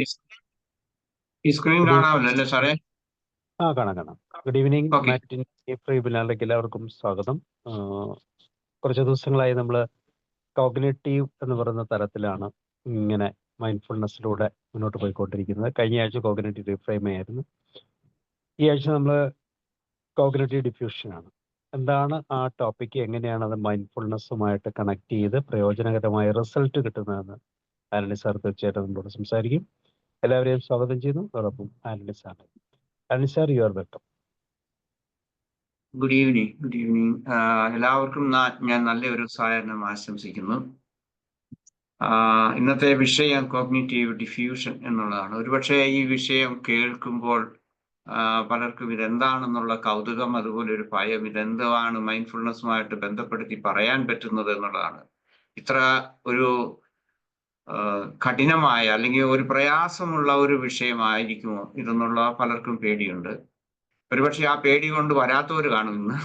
ഈ ഈ screen good evening. കാണാമല്ലോ അല്ലേ സാറേ? കാണാം കാണാം. Good evening. ഓക്കെ. മാറ്റിൻ ഫ്രീ ബിനാലിലേക്ക് എല്ലാവർക്കും സ്വാഗതം. കുറച്ച് ദിവസങ്ങളായി നമ്മൾ കോഗ്നിറ്റീവ് എന്ന് പറയുന്ന തരത്തിലാണ് ഇങ്ങനെ മൈൻഡ്ഫുൾനെസ്സിലൂടെ മുന്നോട്ട് പോയിക്കൊണ്ടിരിക്കുന്നത്. കഴിഞ്ഞ ആഴ്ച കോഗ്നിറ്റീവ് റീഫ്രെയിം ആയിരുന്നു. ഈ ആഴ്ച നമ്മൾ കോഗ്നിറ്റീവ് ഡിഫ്യൂഷനാണ്. എന്താണ് ആ ടോപ്പിക്ക്, എങ്ങനെയാണ് അത് മൈൻഡ്ഫുൾനെസ്സുമായിട്ട് കണക്ട് ചെയ്ത് പ്രയോജനകരമായ റിസൾട്ട് കിട്ടുന്നതെന്ന് ആന്റണി സാർ തീർച്ചയായിട്ടും നമ്മളോട് സംസാരിക്കും. എല്ലാവരെയും സ്വാഗതം ചെയ്യുന്നു. അതോടൊപ്പം Antony sir. Antony sir, you are welcome. Good evening. എല്ലാവർക്കും ഞാൻ നല്ലൊരു സായാഹ്നം ആശംസിക്കുന്നു. ഇന്നത്തെ വിഷയം കോഗ്നിറ്റീവ് ഡിഫ്യൂഷൻ എന്നുള്ളതാണ്. ഒരുപക്ഷെ ഈ വിഷയം കേൾക്കുമ്പോൾ പലർക്കും ഇതെന്താണെന്നുള്ള കൗതുകം, അതുപോലെ ഒരു ഭയം, ഇതെന്താണ് മൈൻഡ്ഫുൾനെസ്സുമായിട്ട് ബന്ധപ്പെടുത്തി പറയാൻ പറ്റുന്നത് എന്നുള്ളതാണ്. ഇത്ര ഒരു കഠിനമായ അല്ലെങ്കിൽ ഒരു പ്രയാസമുള്ള ഒരു വിഷയമായിരിക്കുമോ ഇതെന്നുള്ള പലർക്കും പേടിയുണ്ട്. ഒരുപക്ഷെ ആ പേടി കൊണ്ട് വരാത്തവർ കാണും ഇന്ന്.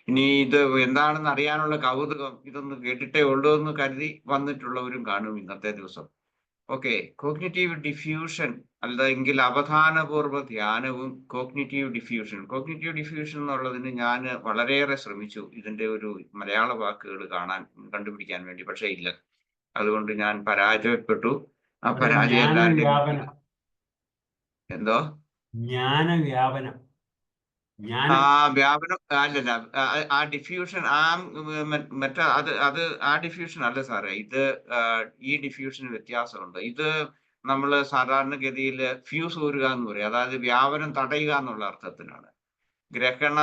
ഇനി ഇത് എന്താണെന്ന് അറിയാനുള്ള കൗതുകം, ഇതൊന്ന് കേട്ടിട്ടേ ഉള്ളൂ എന്ന് കരുതി വന്നിട്ടുള്ളവരും കാണും ഇന്നത്തെ ദിവസം. ഓക്കെ. കോഗ്നിറ്റീവ് ഡിഫ്യൂഷൻ അല്ലെങ്കിൽ അവധാനപൂർവ്വ ധ്യാനവും കോഗ്നിറ്റീവ് ഡിഫ്യൂഷൻ എന്നുള്ളതിന് ഞാൻ വളരെയേറെ ശ്രമിച്ചു ഇതിന്റെ ഒരു മലയാള വാക്കുകൾ കണ്ടുപിടിക്കാൻ വേണ്ടി, പക്ഷേ ഇല്ല. അതുകൊണ്ട് ഞാൻ പരാജയപ്പെട്ടു. ആ പരാജയം എല്ലാവരുടെയും എന്തോ ജ്ഞാനവ്യാപനം. വ്യാപനം അല്ലല്ല. ആ ഡിഫ്യൂഷൻ ആ ഡിഫ്യൂഷൻ അല്ല സാറേ. ഇത് ഈ ഡിഫ്യൂഷന് വ്യത്യാസമുണ്ട്. ഇത് നമ്മൾ സാധാരണഗതിയിൽ ഫ്യൂസ് ഊരുക എന്ന് പറയും. അതായത് വ്യാപനം തടയുക എന്നുള്ള അർത്ഥത്തിലാണ്. ഗ്രഹണ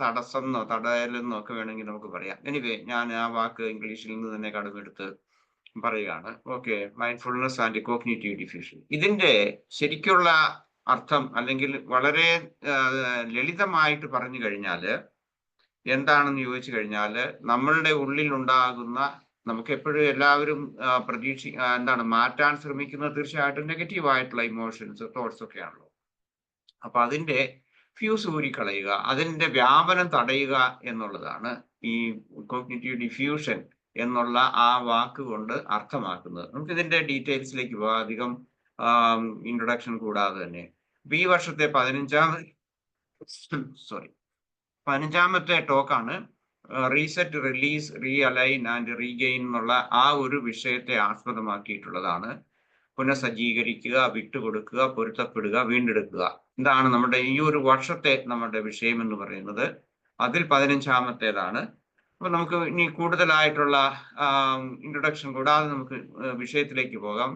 തടസ്സം എന്നോ തടയലെന്നോ ഒക്കെ വേണമെങ്കിൽ നമുക്ക് പറയാം. എനിവേ, ഞാൻ ആ വാക്ക് ഇംഗ്ലീഷിൽ നിന്ന് തന്നെ കടമെടുത്ത് പറയുകയാണ്. Okay. Mindfulness and cognitive diffusion. ഇതിന്റെ ശരിക്കുള്ള അർത്ഥം, അല്ലെങ്കിൽ വളരെ ലളിതമായിട്ട് പറഞ്ഞു കഴിഞ്ഞാൽ എന്താണെന്ന് ചോദിച്ചു കഴിഞ്ഞാൽ, നമ്മളുടെ ഉള്ളിൽ ഉണ്ടാകുന്ന, നമുക്ക് എപ്പോഴും എല്ലാവരും മാറ്റാൻ ശ്രമിക്കുന്നത് തീർച്ചയായിട്ടും നെഗറ്റീവായിട്ടുള്ള ഇമോഷൻസ്, തോട്ട്സ് ഒക്കെ ആണല്ലോ. അപ്പൊ അതിന്റെ ഫ്യൂസ് ഊരിക്കളയുക, അതിന്റെ വ്യാപനം തടയുക എന്നുള്ളതാണ് ഈ കോഗ്നിറ്റീവ് ഡിഫ്യൂഷൻ എന്നുള്ള ആ വാക്ക് കൊണ്ട് അർത്ഥമാക്കുന്നത്. നമുക്ക് ഇതിന്റെ ഡീറ്റെയിൽസിലേക്ക് പോകാം, അധികം ഇൻട്രൊഡക്ഷൻ കൂടാതെ തന്നെ. ഈ വർഷത്തെ 15ാമത്തെ ടോക്കാണ് റീസെറ്റ്, റിലീസ്, റീഅലൈൻ ആൻഡ് റീഗെയിൻ എന്നുള്ള ആ ഒരു വിഷയത്തെ ആസ്പദമാക്കിയിട്ടുള്ളതാണ്. പുനഃസജ്ജീകരിക്കുക, വിട്ടുകൊടുക്കുക, പൊരുത്തപ്പെടുക, വീണ്ടെടുക്കുക. ഇതാണ് നമ്മുടെ ഈ ഒരു വർഷത്തെ നമ്മുടെ വിഷയം എന്ന് പറയുന്നത്. അതിൽ 15ാമത്തേതാണ്. അപ്പൊ നമുക്ക് ഇനി കൂടുതലായിട്ടുള്ള ഇൻട്രൊഡക്ഷൻ കൂടാതെ നമുക്ക് വിഷയത്തിലേക്ക് പോകാം.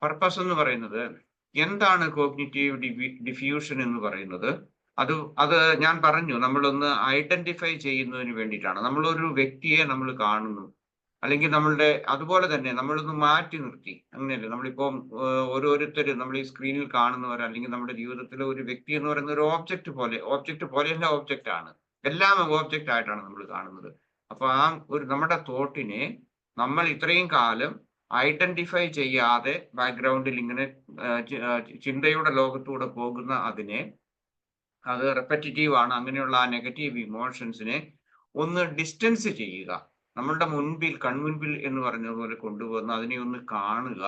പർപ്പസ് എന്ന് പറയുന്നത് എന്താണ് കോഗ്നിറ്റീവ് ഡിഫ്യൂഷൻ എന്ന് പറയുന്നത്? അത് ഞാൻ പറഞ്ഞു, നമ്മളൊന്ന് ഐഡന്റിഫൈ ചെയ്യുന്നതിന് വേണ്ടിയിട്ടാണ്. നമ്മളൊരു വ്യക്തിയെ നമ്മൾ കാണുന്നു, അല്ലെങ്കിൽ അതുപോലെ തന്നെ നമ്മളൊന്ന് മാറ്റി നിർത്തി, അങ്ങനെയല്ലേ നമ്മളിപ്പം ഓരോരുത്തരും നമ്മൾ ഈ സ്ക്രീനിൽ കാണുന്നവർ, അല്ലെങ്കിൽ നമ്മുടെ ജീവിതത്തിലെ ഒരു വ്യക്തി എന്ന് പറയുന്ന ഒരു ഓബ്ജക്റ്റ് പോലെയല്ല, ഓബ്ജക്റ്റ് ആണ്. എല്ലാം ഓബ്ജക്റ്റ് ആയിട്ടാണ് നമ്മൾ കാണുന്നത്. അപ്പൊ നമ്മുടെ തോട്ടിനെ നമ്മൾ ഇത്രയും കാലം ഐഡന്റിഫൈ ചെയ്യാതെ ബാക്ക്ഗ്രൗണ്ടിൽ ഇങ്ങനെ ചിന്തയുടെ ലോകത്തൂടെ പോകുന്ന അത് റെപ്പറ്റീവ് ആണ്. അങ്ങനെയുള്ള ആ നെഗറ്റീവ് ഇമോഷൻസിനെ ഒന്ന് ഡിസ്റ്റൻസ് ചെയ്യുക, നമ്മളുടെ കൺമുൻപിൽ എന്ന് പറഞ്ഞതുപോലെ കൊണ്ടുപോകുന്ന അതിനെ ഒന്ന് കാണുക,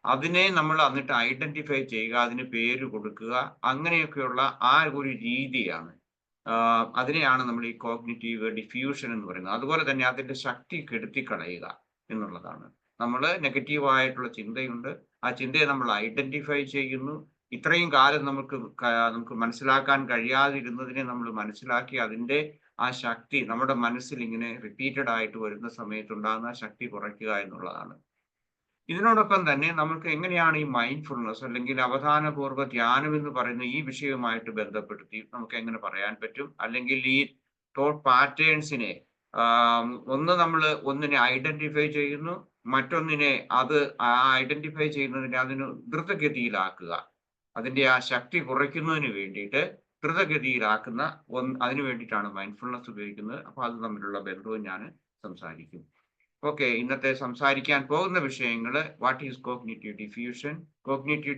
അതിനെ നമ്മൾ എന്നിട്ട് ഐഡന്റിഫൈ ചെയ്യുക, അതിന് പേര് കൊടുക്കുക, അങ്ങനെയൊക്കെയുള്ള ആ ഒരു രീതിയാണ്. അതിനെയാണ് നമ്മൾ ഈ കോഗ്നിറ്റീവ് ഡിഫ്യൂഷൻ എന്ന് പറയുന്നത്. അതുപോലെ തന്നെ അതിന്റെ ശക്തി കെടുത്തിക്കളയുക എന്നുള്ളതാണ്. നമ്മൾ നെഗറ്റീവായിട്ടുള്ള ചിന്തയുണ്ട്, ആ ചിന്തയെ നമ്മൾ ഐഡന്റിഫൈ ചെയ്യുന്നു. ഇത്രയും കാലം നമുക്ക് മനസ്സിലാക്കാൻ കഴിയാതിരുന്നതിനെ നമ്മൾ മനസ്സിലാക്കി, അതിന്റെ ആ ശക്തി നമ്മുടെ മനസ്സിൽ ഇങ്ങനെ റിപ്പീറ്റഡ് ആയിട്ട് വരുന്ന സമയത്തുണ്ടാകുന്ന ശക്തി കുറയ്ക്കുക എന്നുള്ളതാണ്. ഇതിനോടൊപ്പം തന്നെ നമുക്ക് എങ്ങനെയാണ് ഈ മൈൻഡ്ഫുൾനെസ് അല്ലെങ്കിൽ അവധാനപൂർവ്വ ധ്യാനം എന്ന് പറയുന്ന ഈ വിഷയവുമായിട്ട് ബന്ധപ്പെടുത്തി നമുക്ക് എങ്ങനെ പറയാൻ പറ്റും? അല്ലെങ്കിൽ ഈ തോട്ട് പാറ്റേൺസിനെ നമ്മൾ ഒന്നിനെ ഐഡന്റിഫൈ ചെയ്യുന്നു, മറ്റൊന്നിനെ ഐഡന്റിഫൈ ചെയ്യുന്നതിനെ അതിന് ദ്രുതഗതിയിലാക്കുക, അതിന്റെ ആ ശക്തി കുറയ്ക്കുന്നതിന് വേണ്ടിയിട്ട് ദ്രുതഗതിയിലാക്കുന്ന അതിനു വേണ്ടിയിട്ടാണ് മൈൻഡ്ഫുൾനെസ് ഉപയോഗിക്കുന്നത്. അപ്പൊ അത് തമ്മിലുള്ള ബന്ധവും ഞാൻ സംസാരിക്കും. ഓക്കെ. ഇന്നത്തെ സംസാരിക്കാൻ പോകുന്ന വിഷയങ്ങൾ: what is cognitive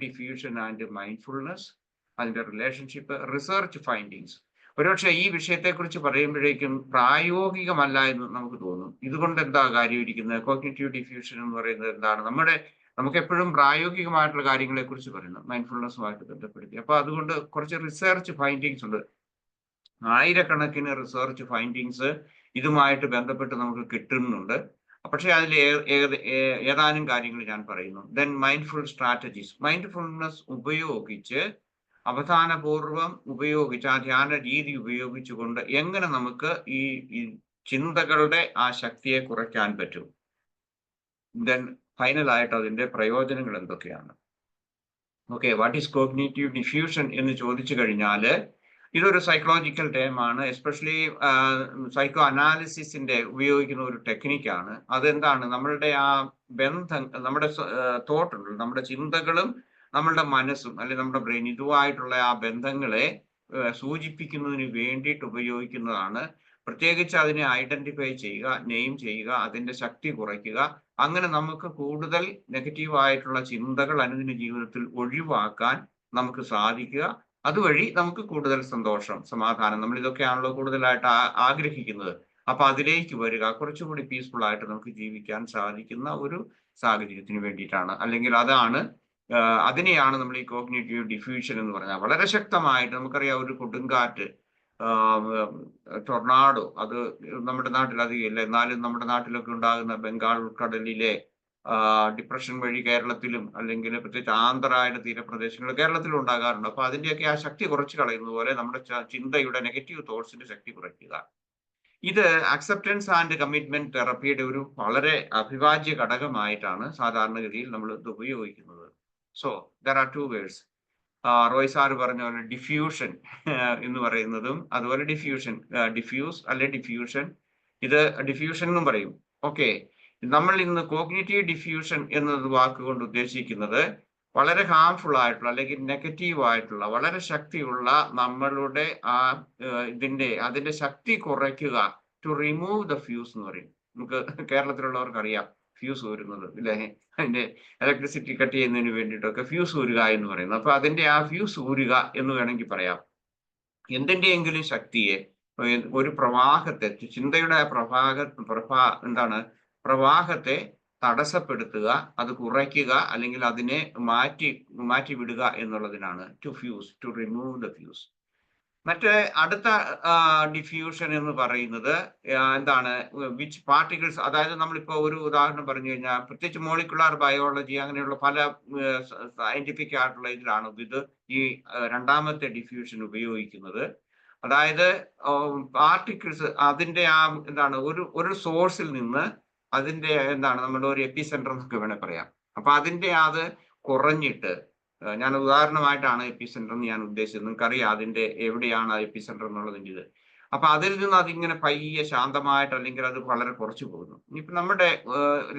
diffusion and mindfulness, അതിന്റെ റിലേഷൻഷിപ്പ്, റിസർച്ച് ഫൈൻഡിങ്സ്. ഒരുപക്ഷെ ഈ വിഷയത്തെക്കുറിച്ച് പറയുമ്പോഴേക്കും പ്രായോഗികമല്ല എന്ന് നമുക്ക് തോന്നും. ഇതുകൊണ്ട് എന്താ കാര്യം ഇരിക്കുന്നത്? കോഗ്നിറ്റീവ് ഡിഫ്യൂഷൻ എന്ന് പറയുന്നത് എന്താണ്? നമ്മുടെ നമുക്ക് എപ്പോഴും പ്രായോഗികമായിട്ടുള്ള കാര്യങ്ങളെ കുറിച്ച് പറയണം മൈൻഡ്ഫുൾനെസ്സുമായിട്ട് ബന്ധപ്പെടുത്തി. അപ്പൊ അതുകൊണ്ട് കുറച്ച് റിസർച്ച് ഫൈൻഡിങ്സ് ഉണ്ട്, ആയിരക്കണക്കിന് റിസർച്ച് ഫൈൻഡിങ്സ് ഇതുമായിട്ട് ബന്ധപ്പെട്ട് നമുക്ക് കിട്ടുന്നുണ്ട്. പക്ഷേ അതിൽ ഏതാനും കാര്യങ്ങൾ ഞാൻ പറയുന്നു. ദെൻ മൈൻഡ്ഫുൾ സ്ട്രാറ്റജീസ്, മൈൻഡ്ഫുൾനെസ് ഉപയോഗിച്ച് അവധാനപൂർവം ഉപയോഗിച്ച് ആ ധ്യാന രീതി ഉപയോഗിച്ചുകൊണ്ട് എങ്ങനെ നമുക്ക് ഈ ചിന്തകളുടെ ആ ശക്തിയെ കുറയ്ക്കാൻ പറ്റും. ദെൻ ഫൈനലായിട്ട് അതിന്റെ പ്രയോജനങ്ങൾ എന്തൊക്കെയാണ്. Okay, what is cognitive diffusion എന്ന് ചോദിച്ചു കഴിഞ്ഞാൽ ഇതൊരു സൈക്കോളജിക്കൽ ടേം ആണ്. എസ്പെഷ്യലി സൈക്കോ അനാലിസിസിന്റെ ഉപയോഗിക്കുന്ന ഒരു ടെക്നിക്കാണ്. അതെന്താണ്, നമ്മളുടെ ആ ബന്ധം, നമ്മുടെ തോട്ടുണ്ട്, നമ്മുടെ ചിന്തകളും നമ്മളുടെ മനസ്സും അല്ലെങ്കിൽ നമ്മുടെ ബ്രെയിൻ, ഇതുമായിട്ടുള്ള ആ ബന്ധങ്ങളെ സൂചിപ്പിക്കുന്നതിന് വേണ്ടിയിട്ട് ഉപയോഗിക്കുന്നതാണ്. പ്രത്യേകിച്ച് അതിനെ ഐഡന്റിഫൈ ചെയ്യുക, നെയിം ചെയ്യുക, അതിന്റെ ശക്തി കുറയ്ക്കുക. അങ്ങനെ നമുക്ക് കൂടുതൽ നെഗറ്റീവായിട്ടുള്ള ചിന്തകൾ അനുദിന ജീവിതത്തിൽ ഒഴിവാക്കാൻ നമുക്ക് സാധിക്കുക. അതുവഴി നമുക്ക് കൂടുതൽ സന്തോഷം, സമാധാനം, നമ്മൾ ഇതൊക്കെയാണല്ലോ കൂടുതലായിട്ട് ആഗ്രഹിക്കുന്നത്. അപ്പൊ അതിലേക്ക് വരിക, കുറച്ചുകൂടി പീസ്ഫുൾ ആയിട്ട് നമുക്ക് ജീവിക്കാൻ സാധിക്കുന്ന ഒരു സാഹചര്യത്തിന് വേണ്ടിയിട്ടാണ്. അല്ലെങ്കിൽ അതിനെയാണ് നമ്മൾ ഈ കോഗ്നിറ്റീവ് ഡിഫ്യൂഷൻ എന്ന് പറഞ്ഞാൽ. വളരെ ശക്തമായിട്ട് നമുക്കറിയാം, ഒരു കൊടുങ്കാറ്റ്, ടൊർണാഡോ, അത് നമ്മുടെ നാട്ടിൽ അധികം ഇല്ല, എന്നാലും നമ്മുടെ നാട്ടിലൊക്കെ ഉണ്ടാകുന്ന ബംഗാൾ ഉൾക്കടലിലെ ഡിപ്രഷൻ വഴി കേരളത്തിലും അല്ലെങ്കിൽ പ്രത്യേകിച്ച് ആന്ധ്രയുടെ തീരപ്രദേശങ്ങളിൽ കേരളത്തിലും ഉണ്ടാകാറുണ്ട്. അപ്പൊ അതിന്റെയൊക്കെ ആ ശക്തി കുറച്ച് കളയുന്നത് പോലെ നമ്മുടെ ചിന്തയുടെ നെഗറ്റീവ് തോട്ട്സിന്റെ ശക്തി കുറയ്ക്കുക. ഇത് അക്സെപ്റ്റൻസ് ആൻഡ് കമ്മിറ്റ്മെന്റ് തെറപ്പിയുടെ ഒരു വളരെ അവിഭാജ്യ ഘടകമായിട്ടാണ് സാധാരണഗതിയിൽ നമ്മൾ ഇത് ഉപയോഗിക്കുന്നത്. So there are two words. Roy sir പറഞ്ഞ പോലെ ഡിഫ്യൂഷൻ എന്ന് പറയുന്നതും അതുപോലെ ഡിഫ്യൂസ് അല്ലെ ഡിഫ്യൂഷൻ, ഇത് ഡിഫ്യൂഷൻ എന്നും പറയും. ഓക്കെ, നമ്മൾ ഇന്ന് കോഗ്നിറ്റീവ് ഡിഫ്യൂഷൻ എന്നത് വാക്കുകൊണ്ട് ഉദ്ദേശിക്കുന്നത് വളരെ ഹാംഫുൾ ആയിട്ടുള്ള അല്ലെങ്കിൽ നെഗറ്റീവ് ആയിട്ടുള്ള വളരെ ശക്തിയുള്ള നമ്മളുടെ അതിന്റെ ശക്തി കുറയ്ക്കുക, ടു റിമൂവ് ദ ഫ്യൂസ് എന്ന് പറയും. നമുക്ക് കേരളത്തിലുള്ളവർക്ക് അറിയാം ഫ്യൂസ് ഊരുന്നത്, ഇല്ലേ? അതിന്റെ ഇലക്ട്രിസിറ്റി കട്ട് ചെയ്യുന്നതിന് വേണ്ടിയിട്ടൊക്കെ ഫ്യൂസ് ഊരുക എന്ന് പറയുന്നത്. അപ്പൊ അതിന്റെ ആ ഫ്യൂസ് ഊരുക എന്ന് വേണമെങ്കിൽ പറയാം. എന്തിന്റെയെങ്കിലും ശക്തിയെ, ഒരു പ്രവാഹത്തെ, ചിന്തയുടെ പ്രവാഹത്തെ തടസ്സപ്പെടുത്തുക, അത് കുറയ്ക്കുക, അല്ലെങ്കിൽ അതിനെ മാറ്റി വിടുക എന്നുള്ളതിനാണ് to fuse, to remove the fuse. അടുത്ത ഡിഫ്യൂഷൻ എന്ന് പറയുന്നത് എന്താണ്, വിച്ച് പാർട്ടിക്കിൾസ്, അതായത് നമ്മളിപ്പോ ഒരു ഉദാഹരണം പറഞ്ഞു കഴിഞ്ഞാൽ, പ്രത്യേകിച്ച് മോളിക്കുലാർ ബയോളജി അങ്ങനെയുള്ള പല സയന്റിഫിക് ആയിട്ടുള്ള ഇതിലാണ് ഇത് ഈ രണ്ടാമത്തെ ഡിഫ്യൂഷൻ ഉപയോഗിക്കുന്നത്. അതായത് പാർട്ടിക്കിൾസ് അതിന്റെ ഒരു സോഴ്സിൽ നിന്ന് അതിന്റെ നമ്മുടെ ഒരു എപ്പിസെന്റർ എന്നൊക്കെ വേണേൽ പറയാം. അപ്പൊ അതിന്റെ അത് കുറഞ്ഞിട്ട്, ഞാൻ ഉദാഹരണമായിട്ടാണ് എപ്പിസെന്റർ എന്ന് ഞാൻ ഉദ്ദേശിച്ചത്, നിങ്ങൾക്കറിയാം അതിന്റെ എവിടെയാണ് എപ്പിസെന്റർ എന്നുള്ളതിൻ്റെ ഇത്. അപ്പൊ അതിൽ നിന്ന് അതിങ്ങനെ പയ്യെ ശാന്തമായിട്ട്, അല്ലെങ്കിൽ അത് വളരെ കുറച്ചു പോകുന്നു. ഇനിയിപ്പോ നമ്മുടെ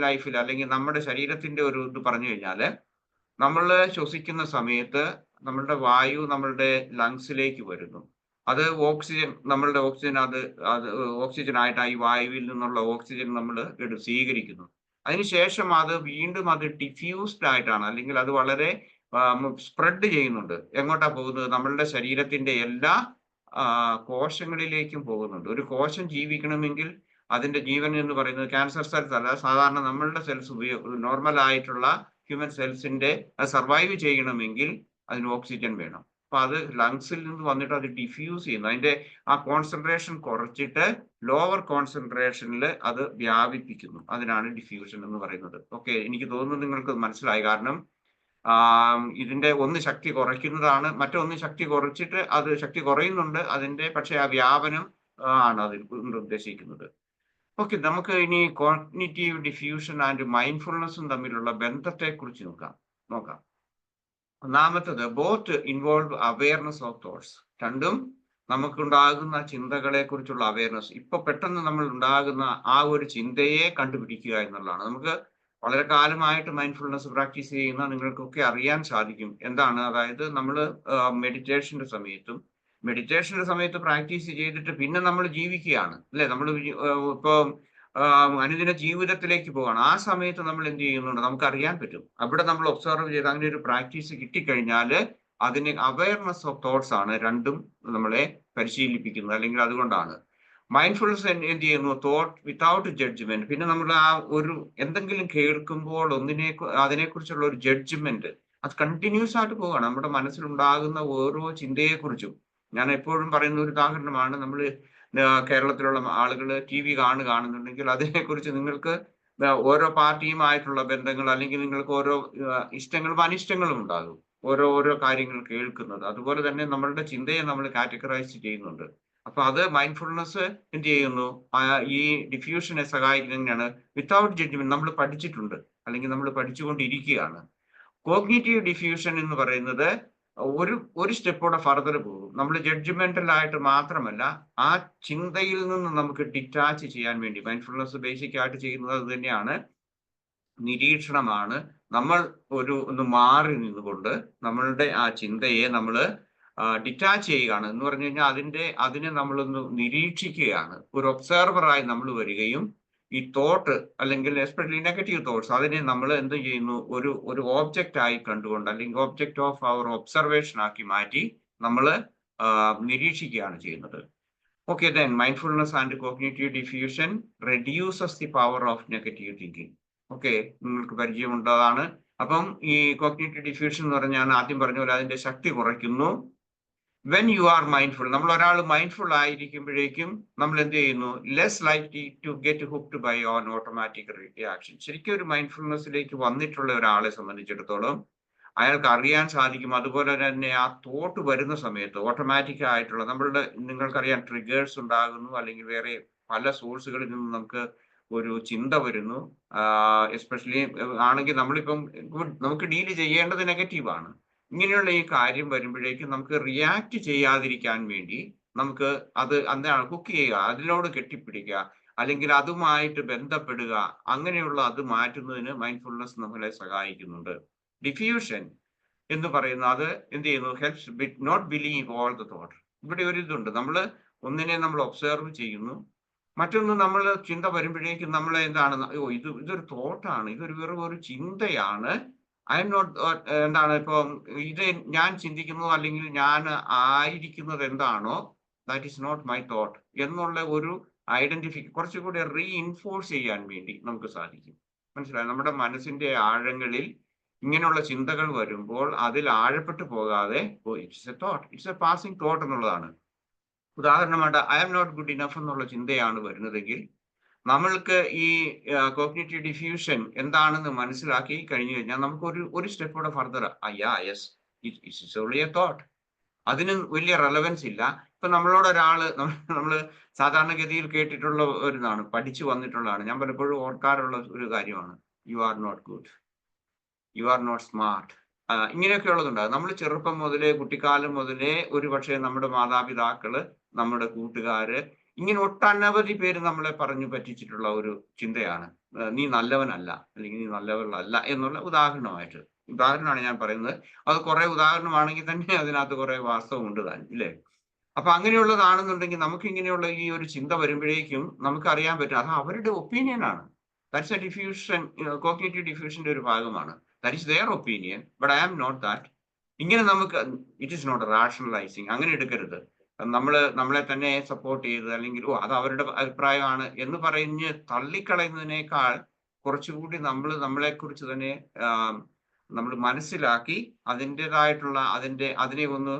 ലൈഫിൽ അല്ലെങ്കിൽ നമ്മുടെ ശരീരത്തിന്റെ ഒരു ഇത് പറഞ്ഞു കഴിഞ്ഞാല്, നമ്മൾ ശ്വസിക്കുന്ന സമയത്ത് നമ്മളുടെ വായു നമ്മളുടെ ലങ്സിലേക്ക് വരുന്നു. അത് നമ്മളുടെ ഓക്സിജൻ ഓക്സിജൻ ആയിട്ട് ഈ വായുവിൽ നിന്നുള്ള ഓക്സിജൻ നമ്മൾ സ്വീകരിക്കുന്നു. അതിനുശേഷം അത് വീണ്ടും ഡിഫ്യൂസ്ഡ് ആയിട്ടാണ്, അല്ലെങ്കിൽ അത് വളരെ സ്പ്രെഡ് ചെയ്യുന്നുണ്ട്. എങ്ങോട്ടാ പോകുന്നത്? നമ്മളുടെ ശരീരത്തിന്റെ എല്ലാ കോശങ്ങളിലേക്കും പോകുന്നുണ്ട്. ഒരു കോശം ജീവിക്കണമെങ്കിൽ അതിന്റെ ജീവൻ എന്ന് പറയുന്നത് ക്യാൻസർ സെൽസ് അല്ല, സാധാരണ നമ്മളുടെ സെൽസ് നോർമൽ ആയിട്ടുള്ള ഹ്യൂമൻ സെൽസിന്റെ സർവൈവ് ചെയ്യണമെങ്കിൽ അതിന് ഓക്സിജൻ വേണം. അപ്പൊ അത് ലങ്സിൽ നിന്ന് വന്നിട്ട് അത് ഡിഫ്യൂസ് ചെയ്യുന്നു. അതിന്റെ ആ കോൺസെൻട്രേഷൻ കുറച്ചിട്ട് ലോവർ കോൺസെൻട്രേഷനിൽ അത് വ്യാപിപ്പിക്കുന്നു. അതിനാണ് ഡിഫ്യൂഷൻ എന്ന് പറയുന്നത്. ഓക്കെ, എനിക്ക് തോന്നുന്നു നിങ്ങൾക്ക് മനസ്സിലായി. കാരണം ഇതിന്റെ ഒന്ന് ശക്തി കുറയ്ക്കുന്നതാണ്, മറ്റൊന്ന് ശക്തി കുറച്ചിട്ട് അത് ശക്തി കുറയുന്നുണ്ട് അതിന്റെ, പക്ഷെ ആ വ്യാപനം ആണ് അതിൽ ഉദ്ദേശിക്കുന്നത്. ഓക്കെ, നമുക്ക് ഇനി കോഗ്നിറ്റീവ് ഡിഫ്യൂഷൻ ആൻഡ് മൈൻഡ്ഫുൾനെസ്സും തമ്മിലുള്ള ബന്ധത്തെ കുറിച്ച് നോക്കാം. ഒന്നാമത്തത്, both involve awareness of thoughts. രണ്ടും നമുക്കുണ്ടാകുന്ന ചിന്തകളെ കുറിച്ചുള്ള അവയർനെസ്, ഇപ്പൊ പെട്ടെന്ന് നമ്മൾ ഉണ്ടാകുന്ന ആ ഒരു ചിന്തയെ കണ്ടുപിടിക്കുക എന്നുള്ളതാണ്. നമുക്ക് വളരെ കാലമായിട്ട് മൈൻഡ്ഫുൾനെസ് പ്രാക്ടീസ് ചെയ്യുന്ന നിങ്ങൾക്കൊക്കെ അറിയാൻ സാധിക്കും എന്താണ്. അതായത് നമ്മൾ മെഡിറ്റേഷന്റെ സമയത്ത് പ്രാക്ടീസ് ചെയ്തിട്ട് പിന്നെ നമ്മൾ ജീവിക്കുകയാണ്, അല്ലെ? നമ്മൾ ഇപ്പൊ അനുദിന ജീവിതത്തിലേക്ക് പോവാണ്. ആ സമയത്ത് നമ്മൾ എന്ത് ചെയ്യുന്നുണ്ട് നമുക്ക് അറിയാൻ പറ്റും. അവിടെ നമ്മൾ ഒബ്സർവ് ചെയ്ത് അങ്ങനെ ഒരു പ്രാക്ടീസ് കിട്ടിക്കഴിഞ്ഞാൽ അതിന് അവയർനെസ് ഓഫ് തോട്ട്സ് ആണ് രണ്ടും നമ്മളെ പരിശീലിപ്പിക്കുന്നത്. അല്ലെങ്കിൽ അതുകൊണ്ടാണ് മൈൻഡ്ഫുൾനെസ് എന്ത് ചെയ്യുന്നു? Thought without judgement. പിന്നെ നമ്മൾ ആ ഒരു എന്തെങ്കിലും കേൾക്കുമ്പോൾ അതിനെക്കുറിച്ചുള്ള ഒരു ജഡ്ജ്മെന്റ് അത് കണ്ടിന്യൂസ് ആയിട്ട് പോവുകയാണ്. നമ്മുടെ മനസ്സിലുണ്ടാകുന്ന ഓരോ ചിന്തയെക്കുറിച്ചും. ഞാൻ എപ്പോഴും പറയുന്ന ഒരു ഉദാഹരണമാണ്, നമ്മൾ കേരളത്തിലുള്ള ആളുകൾ TV കാണുന്നുണ്ടെങ്കിൽ അതിനെക്കുറിച്ച് നിങ്ങൾക്ക് ഓരോ പാർട്ടിയുമായിട്ടുള്ള ബന്ധങ്ങൾ, അല്ലെങ്കിൽ നിങ്ങൾക്ക് ഓരോ ഇഷ്ടങ്ങളും അനിഷ്ടങ്ങളും ഉണ്ടാകും. ഓരോ കാര്യങ്ങൾ കേൾക്കുന്നത്. അതുപോലെ തന്നെ നമ്മളുടെ ചിന്തയെ നമ്മൾ കാറ്റഗറൈസ് ചെയ്യുന്നുണ്ട്. അപ്പൊ അത് മൈൻഡ്ഫുൾനെസ് എന്ത് ചെയ്യുന്നു? ഈ ഡിഫ്യൂഷനെ സഹായിക്കുന്നതിനാണ്. വിത്തൗട്ട് ജഡ്ജ്മെന്റ് നമ്മൾ പഠിച്ചിട്ടുണ്ട്, അല്ലെങ്കിൽ നമ്മൾ പഠിച്ചുകൊണ്ടിരിക്കുകയാണ്. കോഗ്നിറ്റീവ് ഡിഫ്യൂഷൻ എന്ന് പറയുന്നത് ഒരു സ്റ്റെപ്പോടെ ഫർദർ പോകും. നമ്മൾ ജഡ്ജ്മെന്റൽ ആയിട്ട് മാത്രമല്ല, ആ ചിന്തയിൽ നിന്ന് നമുക്ക് ഡിറ്റാച്ച് ചെയ്യാൻ വേണ്ടി മൈൻഡ്ഫുൾനെസ് ബേസിക് ആയിട്ട് ചെയ്യുന്നത് അത് തന്നെയാണ്. നിരീക്ഷണമാണ്. നമ്മൾ ഒന്ന് മാറി നിന്നുകൊണ്ട് നമ്മളുടെ ആ ചിന്തയെ നമ്മൾ ഡിറ്റാച്ച് ചെയ്യുകയാണ്. എന്ന് പറഞ്ഞു കഴിഞ്ഞാൽ അതിനെ നമ്മളൊന്ന് നിരീക്ഷിക്കുകയാണ്. ഒരു ഒബ്സർവറായി നമ്മൾ വരികയും ഈ തോട്ട്, അല്ലെങ്കിൽ എസ്പെഷ്യലി നെഗറ്റീവ് തോട്ട്സ്, അതിനെ നമ്മൾ എന്ത് ചെയ്യുന്നു? ഒരു ഓബ്ജക്റ്റ് ആയി കണ്ടുകൊണ്ട്, അല്ലെങ്കിൽ ഓബ്ജക്റ്റ് ഓഫ് അവർ ഒബ്സർവേഷൻ ആക്കി മാറ്റി നമ്മൾ നിരീക്ഷിക്കുകയാണ് ചെയ്യുന്നത്. Okay, then mindfulness and cognitive diffusion reduces the power of negative thinking. Okay, നിങ്ങൾക്ക് പരിചയമുള്ളതാണ്. അപ്പം ഈ കോഗ്നിറ്റീവ് ഡിഫ്യൂഷൻ എന്ന് പറഞ്ഞാൽ ആദ്യം പറഞ്ഞ പോലെ അതിന്റെ ശക്തി കുറയ്ക്കുന്നു. വെൻ യു ആർ മൈൻഡ്ഫുൾ, നമ്മൾ ഒരാൾ മൈൻഡ്ഫുൾ ആയിരിക്കുമ്പോഴേക്കും നമ്മൾ എന്ത് ചെയ്യുന്നു? Less likely to get hooked by on automatic reaction. ശരിക്കും ഒരു മൈൻഡ്ഫുൾനെസ്സിലേക്ക് വന്നിട്ടുള്ള ഒരാളെ സംബന്ധിച്ചിടത്തോളം അയാൾക്ക് അറിയാൻ സാധിക്കും. അതുപോലെ തന്നെ ആ തോട്ട് വരുന്ന സമയത്ത് ഓട്ടോമാറ്റിക് ആയിട്ടുള്ള നിങ്ങൾക്കറിയാം ട്രിഗേഴ്സ് ഉണ്ടാകുന്നു, അല്ലെങ്കിൽ വേറെ പല സോഴ്സുകളിൽ നിന്ന് നമുക്ക് ഒരു ചിന്ത വരുന്നു. എസ്പെഷ്യലി ആണെങ്കിൽ നമ്മളിപ്പം നമുക്ക് ഡീല് ചെയ്യേണ്ടത് നെഗറ്റീവാണ്. ഇങ്ങനെയുള്ള ഈ കാര്യം വരുമ്പോഴേക്കും നമുക്ക് റിയാക്ട് ചെയ്യാതിരിക്കാൻ വേണ്ടി നമുക്ക് എന്താണ് കുക്ക് ചെയ്യുക, അതിനോട് കെട്ടിപ്പിടിക്കുക, അല്ലെങ്കിൽ അതുമായിട്ട് ബന്ധപ്പെടുക, അങ്ങനെയുള്ള അത് മാറ്റുന്നതിന് മൈൻഡ്ഫുൾനെസ് നമ്മളെ സഹായിക്കുന്നുണ്ട്. ഡിഫ്യൂഷൻ എന്ന് പറയുന്നത് അത് എന്ത് ചെയ്യുന്നു? Helps not believe all the thought. ഇവിടെ ഒരു ഇതുണ്ട്, ഒന്നിനെ നമ്മൾ ഒബ്സർവ് ചെയ്യുന്നു, മറ്റൊന്ന് നമ്മൾ ചിന്ത വരുമ്പോഴേക്കും നമ്മൾ എന്താണ്, ഇതൊരു തോട്ടാണ്, വെറും ഒരു ചിന്തയാണ്. ഐ എം നോട്ട് എന്താണ് ഇപ്പം ഇത് ഞാൻ ചിന്തിക്കുന്നു, അല്ലെങ്കിൽ ഞാൻ ആയിരിക്കുന്നത് എന്താണോ, that is not my thought എന്നുള്ള ഒരു കുറച്ചുകൂടി റീഇൻഫോഴ്സ് ചെയ്യാൻ വേണ്ടി നമുക്ക് സാധിക്കും. മനസ്സിലായി? നമ്മുടെ മനസ്സിന്റെ ആഴങ്ങളിൽ ഇങ്ങനെയുള്ള ചിന്തകൾ വരുമ്പോൾ അതിൽ ആഴപ്പെട്ടു പോകാതെ it's a thought, it's a passing thought എന്നുള്ളതാണ്. ഉദാഹരണമായിട്ട് I am not good enough എന്നുള്ള ചിന്തയാണ് വരുന്നതെങ്കിൽ നമ്മൾക്ക് ഈ കോഗ്നിറ്റീവ് ഡിഫ്യൂഷൻ എന്താണെന്ന് മനസ്സിലാക്കി കഴിഞ്ഞു കഴിഞ്ഞാൽ നമുക്ക് ഒരു സ്റ്റെപ്പോടെ further yes it's only a thought, അതിന് വലിയ റെലവൻസ് ഇല്ല. ഇപ്പൊ നമ്മളോട് ഒരാള് നമ്മൾ സാധാരണഗതിയിൽ കേട്ടിട്ടുള്ള ഒരിതാണ്, പഠിച്ചു വന്നിട്ടുള്ളതാണ്, ഞാൻ പലപ്പോഴും ഓർക്കാറുള്ള ഒരു കാര്യമാണ്, you are not good, you are not smart. ഇങ്ങനെയൊക്കെ ഉള്ളതുണ്ടാകും. നമ്മൾ ചെറുപ്പം മുതലേ, കുട്ടിക്കാലം മുതലേ ഒരുപക്ഷെ നമ്മുടെ മാതാപിതാക്കള്, നമ്മുടെ കൂട്ടുകാര്, ഇങ്ങനെ ഒട്ടനവധി പേര് നമ്മളെ പറഞ്ഞു പറ്റിച്ചിട്ടുള്ള ഒരു ചിന്തയാണ് നീ നല്ലവനല്ല, അല്ലെങ്കിൽ നീ നല്ലവളല്ല എന്നുള്ള ഉദാഹരണമാണ് ഞാൻ പറയുന്നത്. അത് കുറെ ഉദാഹരണമാണെങ്കിൽ തന്നെ അതിനകത്ത് കുറെ വാസ്തവം ഉണ്ട് താൻ, ഇല്ലേ? അപ്പൊ അങ്ങനെയുള്ളതാണെന്നുണ്ടെങ്കിൽ നമുക്ക് ഇങ്ങനെയുള്ള ഈ ഒരു ചിന്ത വരുമ്പോഴേക്കും നമുക്ക് അറിയാൻ പറ്റും അത് അവരുടെ ഒപ്പീനിയൻ ആണ്. ദാറ്റ്സ് എ ഡിഫ്യൂഷൻ, കോഗ്നിറ്റീവ് ഡിഫ്യൂഷന്റെ ഒരു ഭാഗമാണ്. That is their opinion, but I am not that. ഇങ്ങനെ നമുക്ക് ഇറ്റ് ഈസ് നോട്ട് റാഷണലൈസിങ്. അങ്ങനെ എടുക്കരുത്. നമ്മളെ തന്നെ സപ്പോർട്ട് ചെയ്ത്, അല്ലെങ്കിൽ അത് അവരുടെ അഭിപ്രായമാണ് എന്ന് പറഞ്ഞ് തള്ളിക്കളയുന്നതിനേക്കാൾ കുറച്ചുകൂടി നമ്മളെ കുറിച്ച് തന്നെ നമ്മൾ മനസ്സിലാക്കി അതിൻ്റെതായിട്ടുള്ള അതിനെ ഒന്ന്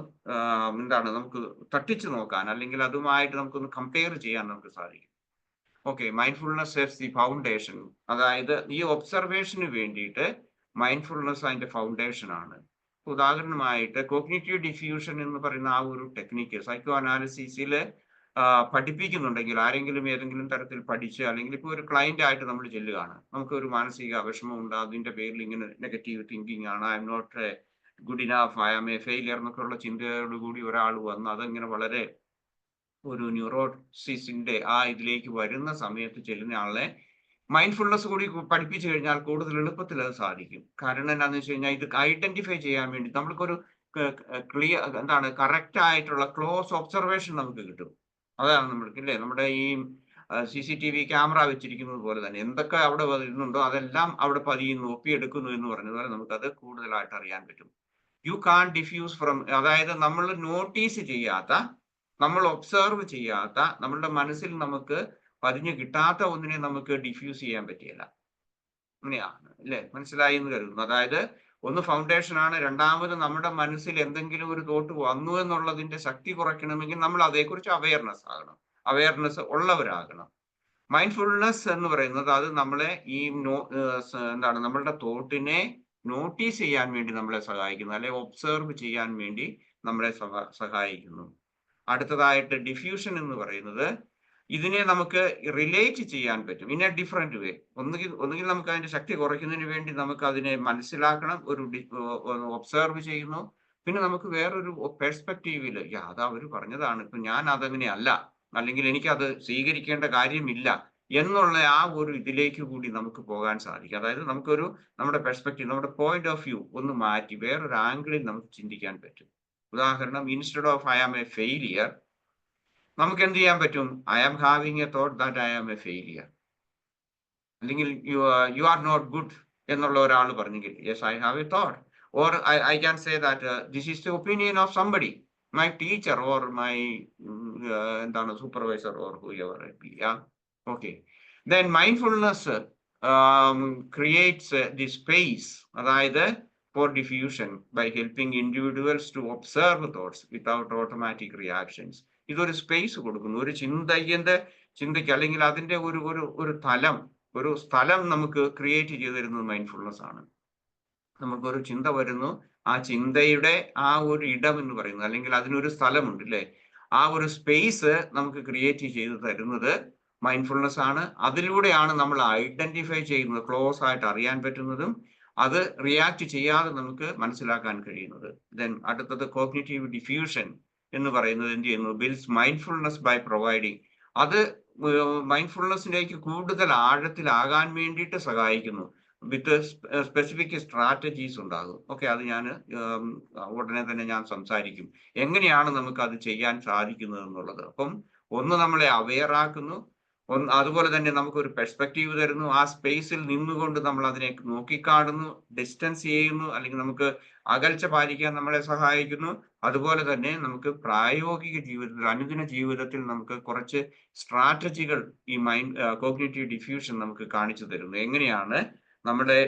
എന്താണ് നമുക്ക് തട്ടിച്ചു നോക്കാൻ, അല്ലെങ്കിൽ അതുമായിട്ട് നമുക്കൊന്ന് കമ്പയർ ചെയ്യാൻ നമുക്ക് സാധിക്കും. Okay, mindfulness sets the foundation. അതായത് ഈ ഒബ്സർവേഷന് വേണ്ടിയിട്ട് മൈൻഡ്ഫുൾനെസ് അതിന്റെ ഫൗണ്ടേഷൻ ആണ്. ഉദാഹരണമായിട്ട് കോഗ്നിറ്റീവ് ഡിഫ്യൂഷൻ എന്ന് പറയുന്ന ആ ഒരു ടെക്നിക്ക് സൈക്കോ അനാലിസിസിൽ പഠിപ്പിക്കുന്നുണ്ടെങ്കിൽ, ആരെങ്കിലും ഏതെങ്കിലും തരത്തിൽ പഠിച്ച്, അല്ലെങ്കിൽ ഇപ്പോൾ ഒരു ക്ലയന്റ് ആയിട്ട് നമ്മൾ ചെല്ലുകയാണ്, നമുക്ക് ഒരു മാനസിക വിഷമം ഉണ്ട്, അതിന്റെ പേരിൽ ഇങ്ങനെ നെഗറ്റീവ് തിങ്കിങ് ആണ്, I am not good enough, I am a failure എന്നൊക്കെ ഉള്ള ചിന്തയോടുകൂടി ഒരാൾ വന്ന് അതങ്ങനെ വളരെ ഒരു ന്യൂറോസിസിന്റെ ഇതിലേക്ക് വരുന്ന സമയത്ത് ചെല്ലുന്ന ആളെ മൈൻഡ്ഫുൾനെസ് കൂടി പഠിപ്പിച്ചു കഴിഞ്ഞാൽ കൂടുതൽ എളുപ്പത്തിൽ അത് സാധിക്കും. കാരണം എന്താണെന്ന് വെച്ച് കഴിഞ്ഞാൽ ഇത് ഐഡന്റിഫൈ ചെയ്യാൻ വേണ്ടി നമ്മൾക്കൊരു കറക്റ്റ് ആയിട്ടുള്ള ക്ലോസ് ഒബ്സർവേഷൻ നമുക്ക് കിട്ടും. അതാണ് നമ്മൾക്ക്, ഇല്ലേ, നമ്മുടെ ഈ CCTV ക്യാമറ വെച്ചിരിക്കുന്നത് പോലെ തന്നെ എന്തൊക്കെ അവിടെ വരുന്നുണ്ടോ അതെല്ലാം അവിടെ പതിയുന്നു, ഒപ്പിയെടുക്കുന്നു എന്ന് പറഞ്ഞതുപോലെ നമുക്കത് കൂടുതലായിട്ട് അറിയാൻ പറ്റും. യു കാൺ ഡിഫ്യൂസ് ഫ്രം, അതായത് നമ്മൾ നോട്ടീസ് ചെയ്യാത്ത, നമ്മൾ ഒബ്സർവ് ചെയ്യാത്ത, നമ്മളുടെ മനസ്സിൽ നമുക്ക് പതിഞ്ഞു കിട്ടാത്ത ഒന്നിനെ നമുക്ക് ഡിഫ്യൂസ് ചെയ്യാൻ പറ്റില്ല. അങ്ങനെയാണ് അല്ലെ? മനസ്സിലായി എന്ന് കരുതുന്നു. അതായത് ഒന്ന് ഫൗണ്ടേഷൻ ആണ്, രണ്ടാമത് നമ്മുടെ മനസ്സിൽ എന്തെങ്കിലും ഒരു തോട്ട് വന്നു എന്നുള്ളതിന്റെ ശക്തി കുറയ്ക്കണമെങ്കിൽ നമ്മൾ അതേക്കുറിച്ച് അവയർനെസ് ഉള്ളവരാകണം. മൈൻഡ്ഫുൾനെസ് എന്ന് പറയുന്നത് അത് നമ്മളെ ഈ എന്താണ് നമ്മളുടെ തോട്ടിനെ നോട്ടീസ് ചെയ്യാൻ വേണ്ടി നമ്മളെ സഹായിക്കുന്നു, അല്ലെ ഒബ്സർവ് ചെയ്യാൻ വേണ്ടി നമ്മളെ സഹായിക്കുന്നു. അടുത്തതായിട്ട് ഡിഫ്യൂഷൻ എന്ന് പറയുന്നത് ഇതിനെ നമുക്ക് റിലേറ്റ് ചെയ്യാൻ പറ്റും ഇൻ എ ഡിഫറെന്റ് വേ. ഒന്നുകിൽ നമുക്ക് അതിന്റെ ശക്തി കുറയ്ക്കുന്നതിന് വേണ്ടി നമുക്ക് അതിനെ മനസ്സിലാക്കണം, ഒരു ഒബ്സർവ് ചെയ്യുന്നു. പിന്നെ നമുക്ക് വേറൊരു പെർസ്പെക്റ്റീവില് അത് അവർ പറഞ്ഞതാണ്, ഇപ്പൊ ഞാൻ അതങ്ങനെ അല്ല, അല്ലെങ്കിൽ എനിക്കത് സ്വീകരിക്കേണ്ട കാര്യമില്ല എന്നുള്ള ആ ഒരു ഇതിലേക്ക് കൂടി നമുക്ക് പോകാൻ സാധിക്കും. അതായത് നമ്മുടെ പെർസ്പെക്റ്റീവ്, നമ്മുടെ പോയിന്റ് ഓഫ് വ്യൂ ഒന്ന് മാറ്റി വേറൊരു ആംഗിളിൽ നമുക്ക് ചിന്തിക്കാൻ പറ്റും. ഉദാഹരണം, instead of I am a failure, നമുക്ക് എന്ത് ചെയ്യാൻ പറ്റും? I am having a thought that I am a failure, അല്ലെങ്കിൽ യു ആർ നോട്ട് ഗുഡ് എന്നുള്ള ഒരാൾ പറഞ്ഞെങ്കിൽ yes I have a thought, or I can say that this is the opinion of somebody, my teacher or my എന്താണ് supervisor or whoever it be. Okay, then mindfulness creates the space, അതായത് for diffusion by helping individuals to observe thoughts without automatic reactions. ഇതൊരു space കൊടുക്കുന്നു, ഒരു ചിന്തയ്ക്ക് അല്ലെങ്കിൽ അതിന്റെ ഒരു സ്ഥലം നമുക്ക് ക്രിയേറ്റ് ചെയ്തു തരുന്നത് മൈൻഡ്ഫുൾനെസ് ആണ്. നമുക്കൊരു ചിന്ത വരുന്നു, ആ ചിന്തയുടെ ആ ഒരു ഇടം എന്ന് പറയുന്നത്, അല്ലെങ്കിൽ അതിനൊരു സ്ഥലമുണ്ട് അല്ലേ, ആ ഒരു സ്പേസ് നമുക്ക് ക്രിയേറ്റ് ചെയ്തു തരുന്നത് മൈൻഡ്ഫുൾനെസ് ആണ്. അതിലൂടെയാണ് നമ്മൾ ഐഡന്റിഫൈ ചെയ്യുന്നത്, ക്ലോസ് ആയിട്ട് അറിയാൻ പറ്റുന്നതും അത് റിയാക്ട് ചെയ്യാതെ നമുക്ക് മനസ്സിലാക്കാൻ കഴിയുന്നത്. ദെൻ അടുത്തത് കോഗ്നിറ്റീവ് ഡിഫ്യൂഷൻ എന്ന് പറയുന്നത് എന്ത് ചെയ്യുന്നു? Builds mindfulness by providing. അത് മൈൻഡ്ഫുൾനെസ്സിലേക്ക് കൂടുതൽ ആഴത്തിലാകാൻ വേണ്ടിയിട്ട് സഹായിക്കുന്നു. വിത്ത് സ്പെസിഫിക് സ്ട്രാറ്റജീസ് ഉണ്ടാകും. ഓക്കെ, അത് ഉടനെ തന്നെ ഞാൻ സംസാരിക്കും, എങ്ങനെയാണ് നമുക്ക് അത് ചെയ്യാൻ സാധിക്കുന്നത് എന്നുള്ളത്. അപ്പം ഒന്ന് നമ്മളെ അവെയർ ആക്കുന്നു, അതുപോലെ തന്നെ നമുക്കൊരു പെർസ്പെക്റ്റീവ് തരുന്നു. ആ സ്പേസിൽ നിന്നുകൊണ്ട് നമ്മൾ അതിനെ നോക്കിക്കാണുന്നു, ഡിസ്റ്റൻസ് ചെയ്യുന്നു, അല്ലെങ്കിൽ നമുക്ക് അകൽച്ച പാലിക്കാൻ നമ്മളെ സഹായിക്കുന്നു. അതുപോലെ തന്നെ നമുക്ക് പ്രായോഗിക ജീവിതത്തിൽ, അനുദിന ജീവിതത്തിൽ നമുക്ക് കുറച്ച് സ്ട്രാറ്റജികൾ ഈ കോഗ്നിറ്റീവ് ഡിഫ്യൂഷൻ നമുക്ക് കാണിച്ചു തരുന്നു. എങ്ങനെയാണ് നമ്മുടെ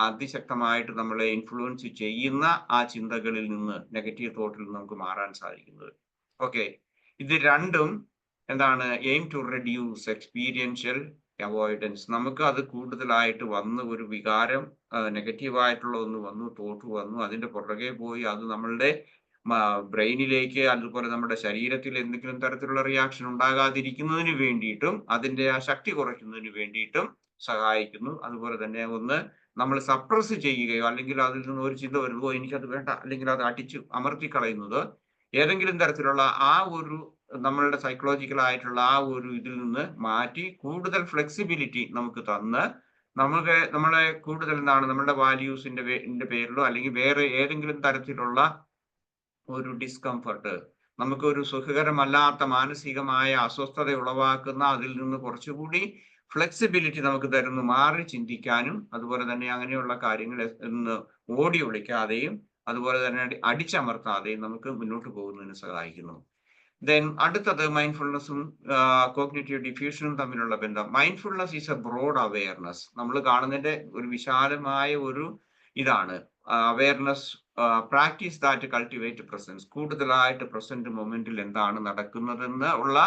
അതിശക്തമായിട്ട് നമ്മളെ ഇൻഫ്ലുവൻസ് ചെയ്യുന്ന ആ ചിന്തകളിൽ നിന്ന്, നെഗറ്റീവ് തോട്ടിൽ നിന്ന് നമുക്ക് മാറാൻ സാധിക്കുന്നത്. ഓക്കെ, ഇത് രണ്ടും എന്താണ്? Aim to reduce experiential avoidance. നമുക്ക് അത് കൂടുതലായിട്ട് വന്ന് ഒരു വികാരം നെഗറ്റീവായിട്ടുള്ള ഒന്ന് വന്നു, തോട്ട് വന്നു, അതിന്റെ പുറകെ പോയി അത് നമ്മളുടെ ബ്രെയിനിലേക്ക്, അതുപോലെ നമ്മുടെ ശരീരത്തിൽ എന്തെങ്കിലും തരത്തിലുള്ള റിയാക്ഷൻ ഉണ്ടാകാതിരിക്കുന്നതിന് വേണ്ടിയിട്ടും അതിന്റെ ആ ശക്തി കുറയ്ക്കുന്നതിന് വേണ്ടിയിട്ടും സഹായിക്കുന്നു. അതുപോലെ തന്നെ ഒന്ന് നമ്മൾ സപ്രസ് ചെയ്യുകയോ, അല്ലെങ്കിൽ അതിൽ നിന്ന് ഒരു ചിന്ത വരുമ്പോൾ എനിക്കത് വേണ്ട, അല്ലെങ്കിൽ അത് അടിച്ചു അമർത്തി കളയുന്നത് ഏതെങ്കിലും തരത്തിലുള്ള ആ ഒരു നമ്മളുടെ സൈക്കോളജിക്കൽ ആയിട്ടുള്ള ആ ഒരു ഇതിൽ നിന്ന് മാറ്റി കൂടുതൽ ഫ്ലെക്സിബിലിറ്റി നമുക്ക് തന്ന് നമ്മളെ കൂടുതൽ നമ്മുടെ വാല്യൂസിന്റെ പേരിലോ, അല്ലെങ്കിൽ വേറെ ഏതെങ്കിലും തരത്തിലുള്ള ഒരു ഡിസ്കംഫർട്ട്, നമുക്കൊരു സുഖകരമല്ലാത്ത മാനസികമായ അസ്വസ്ഥത ഉളവാക്കുന്ന അതിൽ നിന്ന് കുറച്ചുകൂടി ഫ്ലെക്സിബിലിറ്റി നമുക്ക് തരുന്നു, മാറി ചിന്തിക്കാനും. അതുപോലെ തന്നെ അങ്ങനെയുള്ള കാര്യങ്ങൾ ഓടി ഒളിക്കാതെയും അതുപോലെ തന്നെ അടിച്ചമർത്താതെയും നമുക്ക് മുന്നോട്ട് പോകുന്നതിന് സഹായിക്കുന്നു. ദെൻ അടുത്തത് മൈൻഡ്ഫുൾനെസ്സും കോഗ്നിറ്റീവ് ഡിഫ്യൂഷനും തമ്മിലുള്ള ബന്ധം. Mindfulness is a broad awareness. നമ്മൾ കാണുന്നതിന്റെ ഒരു വിശാലമായ ഒരു ഇതാണ് awareness, practice that cultivate presence. കൂടുതലായിട്ട് പ്രസന്റ് മൊമെന്റിൽ എന്താണ് നടക്കുന്നതെന്ന് ഉള്ള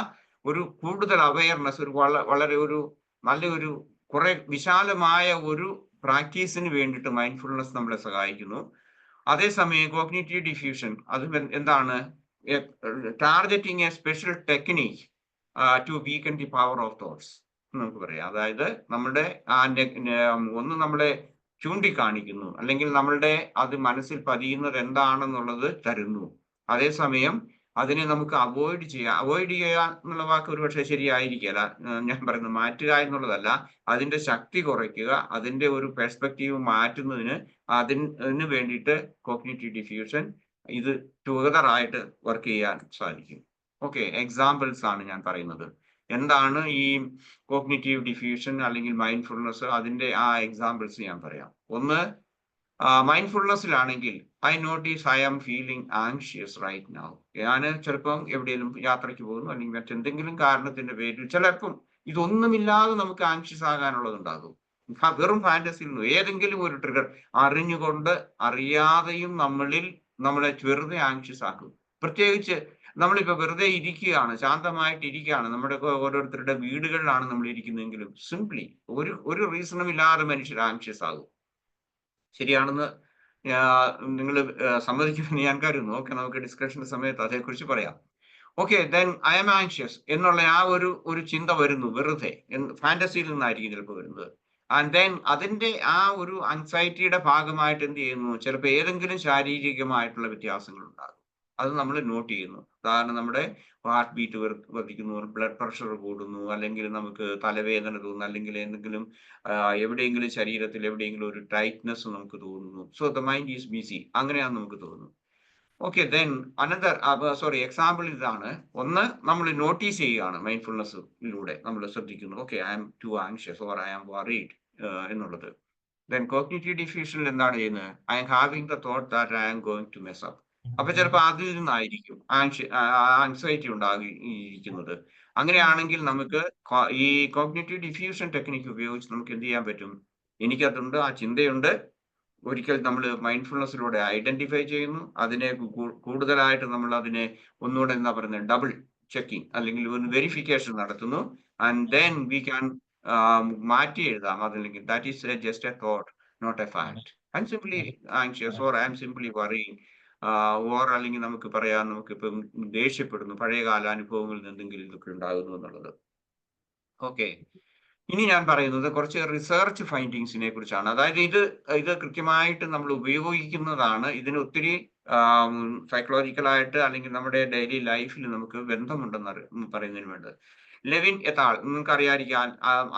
ഒരു കൂടുതൽ അവെയർനെസ്, ഒരു വളരെ ഒരു നല്ലൊരു കുറെ വിശാലമായ ഒരു പ്രാക്ടീസിന് വേണ്ടിയിട്ട് മൈൻഡ്ഫുൾനെസ് നമ്മളെ സഹായിക്കുന്നു. അതേസമയം കോഗ്നിറ്റീവ് ഡിഫ്യൂഷൻ അത് എന്താണ്? Targeting a special technique to weaken the power of thoughts നമുക്ക് പറയാം. അതായത് നമ്മുടെ ഒന്ന് നമ്മളെ ചൂണ്ടിക്കാണിക്കുന്നു, അല്ലെങ്കിൽ നമ്മളുടെ അത് മനസ്സിൽ പതിയുന്നത് എന്താണെന്നുള്ളത് തരുന്നു. അതേസമയം അതിനെ നമുക്ക് അവോയ്ഡ് ചെയ്യുക എന്നുള്ള വാക്ക് ഒരുപക്ഷെ ശരിയായിരിക്കില്ല. ഞാൻ പറയുന്നത് മാറ്റുക എന്നുള്ളതല്ല, അതിന്റെ ശക്തി കുറയ്ക്കുക, അതിന്റെ ഒരു പെർസ്പെക്റ്റീവ് മാറ്റുന്നതിന് അതിന് വേണ്ടിയിട്ട് കോഗ്നിറ്റീവ് ഡിഫ്യൂഷൻ ഇത് ടുഗദർ ആയിട്ട് വർക്ക് ചെയ്യാൻ സാധിക്കും. ഓക്കെ, എക്സാമ്പിൾസ് ആണ് ഞാൻ പറയുന്നത്. എന്താണ് ഈ കോഗ്നിറ്റീവ് ഡിഫ്യൂഷൻ അല്ലെങ്കിൽ മൈൻഡ്ഫുൾനെസ്? അതിന്റെ ആ എക്സാമ്പിൾസ് ഞാൻ പറയാം. ഒന്ന്, മൈൻഡ്ഫുൾനെസ്സിലാണെങ്കിൽ I notice I am feeling anxious right now. ഞാൻ ചിലപ്പം എവിടെയെങ്കിലും യാത്രയ്ക്ക് പോകുന്നു, അല്ലെങ്കിൽ മറ്റെന്തെങ്കിലും കാരണത്തിന്റെ പേരിൽ ചിലപ്പം ഇതൊന്നുമില്ലാതെ നമുക്ക് ആങ്ഷ്യസ് ആകാനുള്ളതുണ്ടാകും. വെറും ഫാന്റസിയിൽ നിന്ന് ഏതെങ്കിലും ഒരു ട്രിഗർ അറിഞ്ഞുകൊണ്ട് അറിയാതെയും നമ്മളെ വെറുതെ ആങ്ഷ്യസ് ആക്കും. പ്രത്യേകിച്ച് നമ്മളിപ്പോ വെറുതെ ഇരിക്കുകയാണ്, ശാന്തമായിട്ട് ഇരിക്കുകയാണ്, നമ്മുടെ ഓരോരുത്തരുടെ വീടുകളിലാണ് നമ്മൾ ഇരിക്കുന്നതെങ്കിലും സിംപ്ലി ഒരു റീസണും ഇല്ലാതെ മനുഷ്യർ ആങ്ഷ്യസ് ആകും. ശരിയാണെന്ന് നിങ്ങൾ സമ്മതിക്കുമെന്ന് ഞാൻ കരുതുന്നു. ഓക്കെ, നമുക്ക് ഡിസ്കഷന്റെ സമയത്ത് അതേക്കുറിച്ച് പറയാം. Okay, then I am anxious എന്നുള്ള ആ ഒരു ചിന്ത വരുന്നു വെറുതെ, ഫാന്റസിയിൽ നിന്നായിരിക്കും ചിലപ്പോൾ വരുന്നത്. ആൻഡ് ദെൻ അതിന്റെ ആ ഒരു ആൻസൈറ്റിയുടെ ഭാഗമായിട്ട് എന്ത് ചെയ്യുന്നു, ചിലപ്പോൾ ഏതെങ്കിലും ശാരീരികമായിട്ടുള്ള വ്യത്യാസങ്ങൾ ഉണ്ടാകും. അത് നമ്മൾ നോട്ട് ചെയ്യുന്നു. ഉദാഹരണം, നമ്മുടെ ഹാർട്ട് ബീറ്റ് വർദ്ധിക്കുന്നു, ബ്ലഡ് പ്രഷർ കൂടുന്നു, അല്ലെങ്കിൽ നമുക്ക് തലവേദന തോന്നുന്നു, അല്ലെങ്കിൽ എന്തെങ്കിലും എവിടെയെങ്കിലും ശരീരത്തിൽ എവിടെയെങ്കിലും ഒരു ടൈറ്റ്നെസ് നമുക്ക് തോന്നുന്നു. So the mind is BC, അങ്ങനെയാണ് നമുക്ക് തോന്നുന്നു. ഓക്കെ, ദെൻ അനദർ എക്സാമ്പിൾ ഇതാണ്. ഒന്ന്, നമ്മൾ നോട്ടീസ് ചെയ്യുകയാണ്, മൈൻഡ്ഫുൾനെസ്സിലൂടെ നമ്മൾ ശ്രദ്ധിക്കുന്നു. Okay, I am too anxious or I am worried എന്നുള്ളത്. ദെൻ കോഗ്നിറ്റീവ് ഡിഫ്യൂഷനിൽ എന്താണ് ചെയ്യുന്നത്? I am having the thought that I am going to mess up. അപ്പൊ ചിലപ്പോൾ അതിൽ നിന്നായിരിക്കും ആൻസൈറ്റി ഉണ്ടാകിയിരിക്കുന്നത്. അങ്ങനെയാണെങ്കിൽ നമുക്ക് ഈ കോഗ്നിറ്റീവ് ഡിഫ്യൂഷൻ ടെക്നിക്ക് ഉപയോഗിച്ച് നമുക്ക് എന്ത് ചെയ്യാൻ പറ്റും? എനിക്കതുണ്ട്, ആ ചിന്തയുണ്ട്. ഒരിക്കൽ നമ്മൾ മൈൻഡ്ഫുൾനെസ്സിലൂടെ ഐഡന്റിഫൈ ചെയ്യുന്നു, അതിനെ കൂടുതലായിട്ട് നമ്മൾ അതിനെ ഒന്നുകൂടെ എന്താ പറയുന്നത്, ഡബിൾ ചെക്കിങ് അല്ലെങ്കിൽ ഒരു വെരിഫിക്കേഷൻ നടത്തുന്നു. ആൻഡ് ദെൻ വി ക്യാൻ മാറ്റി എഴുതാം അതല്ലെങ്കിൽ that is just a thought, not a fact. I am simply anxious or I am simply worrying or അല്ലെങ്കിൽ നമുക്ക് പറയാം, നമുക്കിപ്പം ദേഷ്യപ്പെടുന്നു, പഴയകാല അനുഭവങ്ങളിൽ നിന്ന് എന്തെങ്കിലും ഇതൊക്കെ ഉണ്ടാകുന്നു എന്നുള്ളത്. ഓക്കെ, ഇനി ഞാൻ പറയുന്നത് കുറച്ച് റിസർച്ച് ഫൈൻഡിങ്സിനെ കുറിച്ചാണ്. അതായത് ഇത് കൃത്യമായിട്ട് നമ്മൾ ഉപയോഗിക്കുന്നതാണ്. ഇതിന് ഒത്തിരി സൈക്കോളജിക്കലായിട്ട് അല്ലെങ്കിൽ നമ്മുടെ ഡെയിലി ലൈഫിൽ നമുക്ക് ബന്ധമുണ്ടെന്ന് പറയുന്നതിന് വേണ്ടി ലെവിൻ എത്താൾ നിങ്ങൾക്ക് അറിയാതിരിക്കാൻ,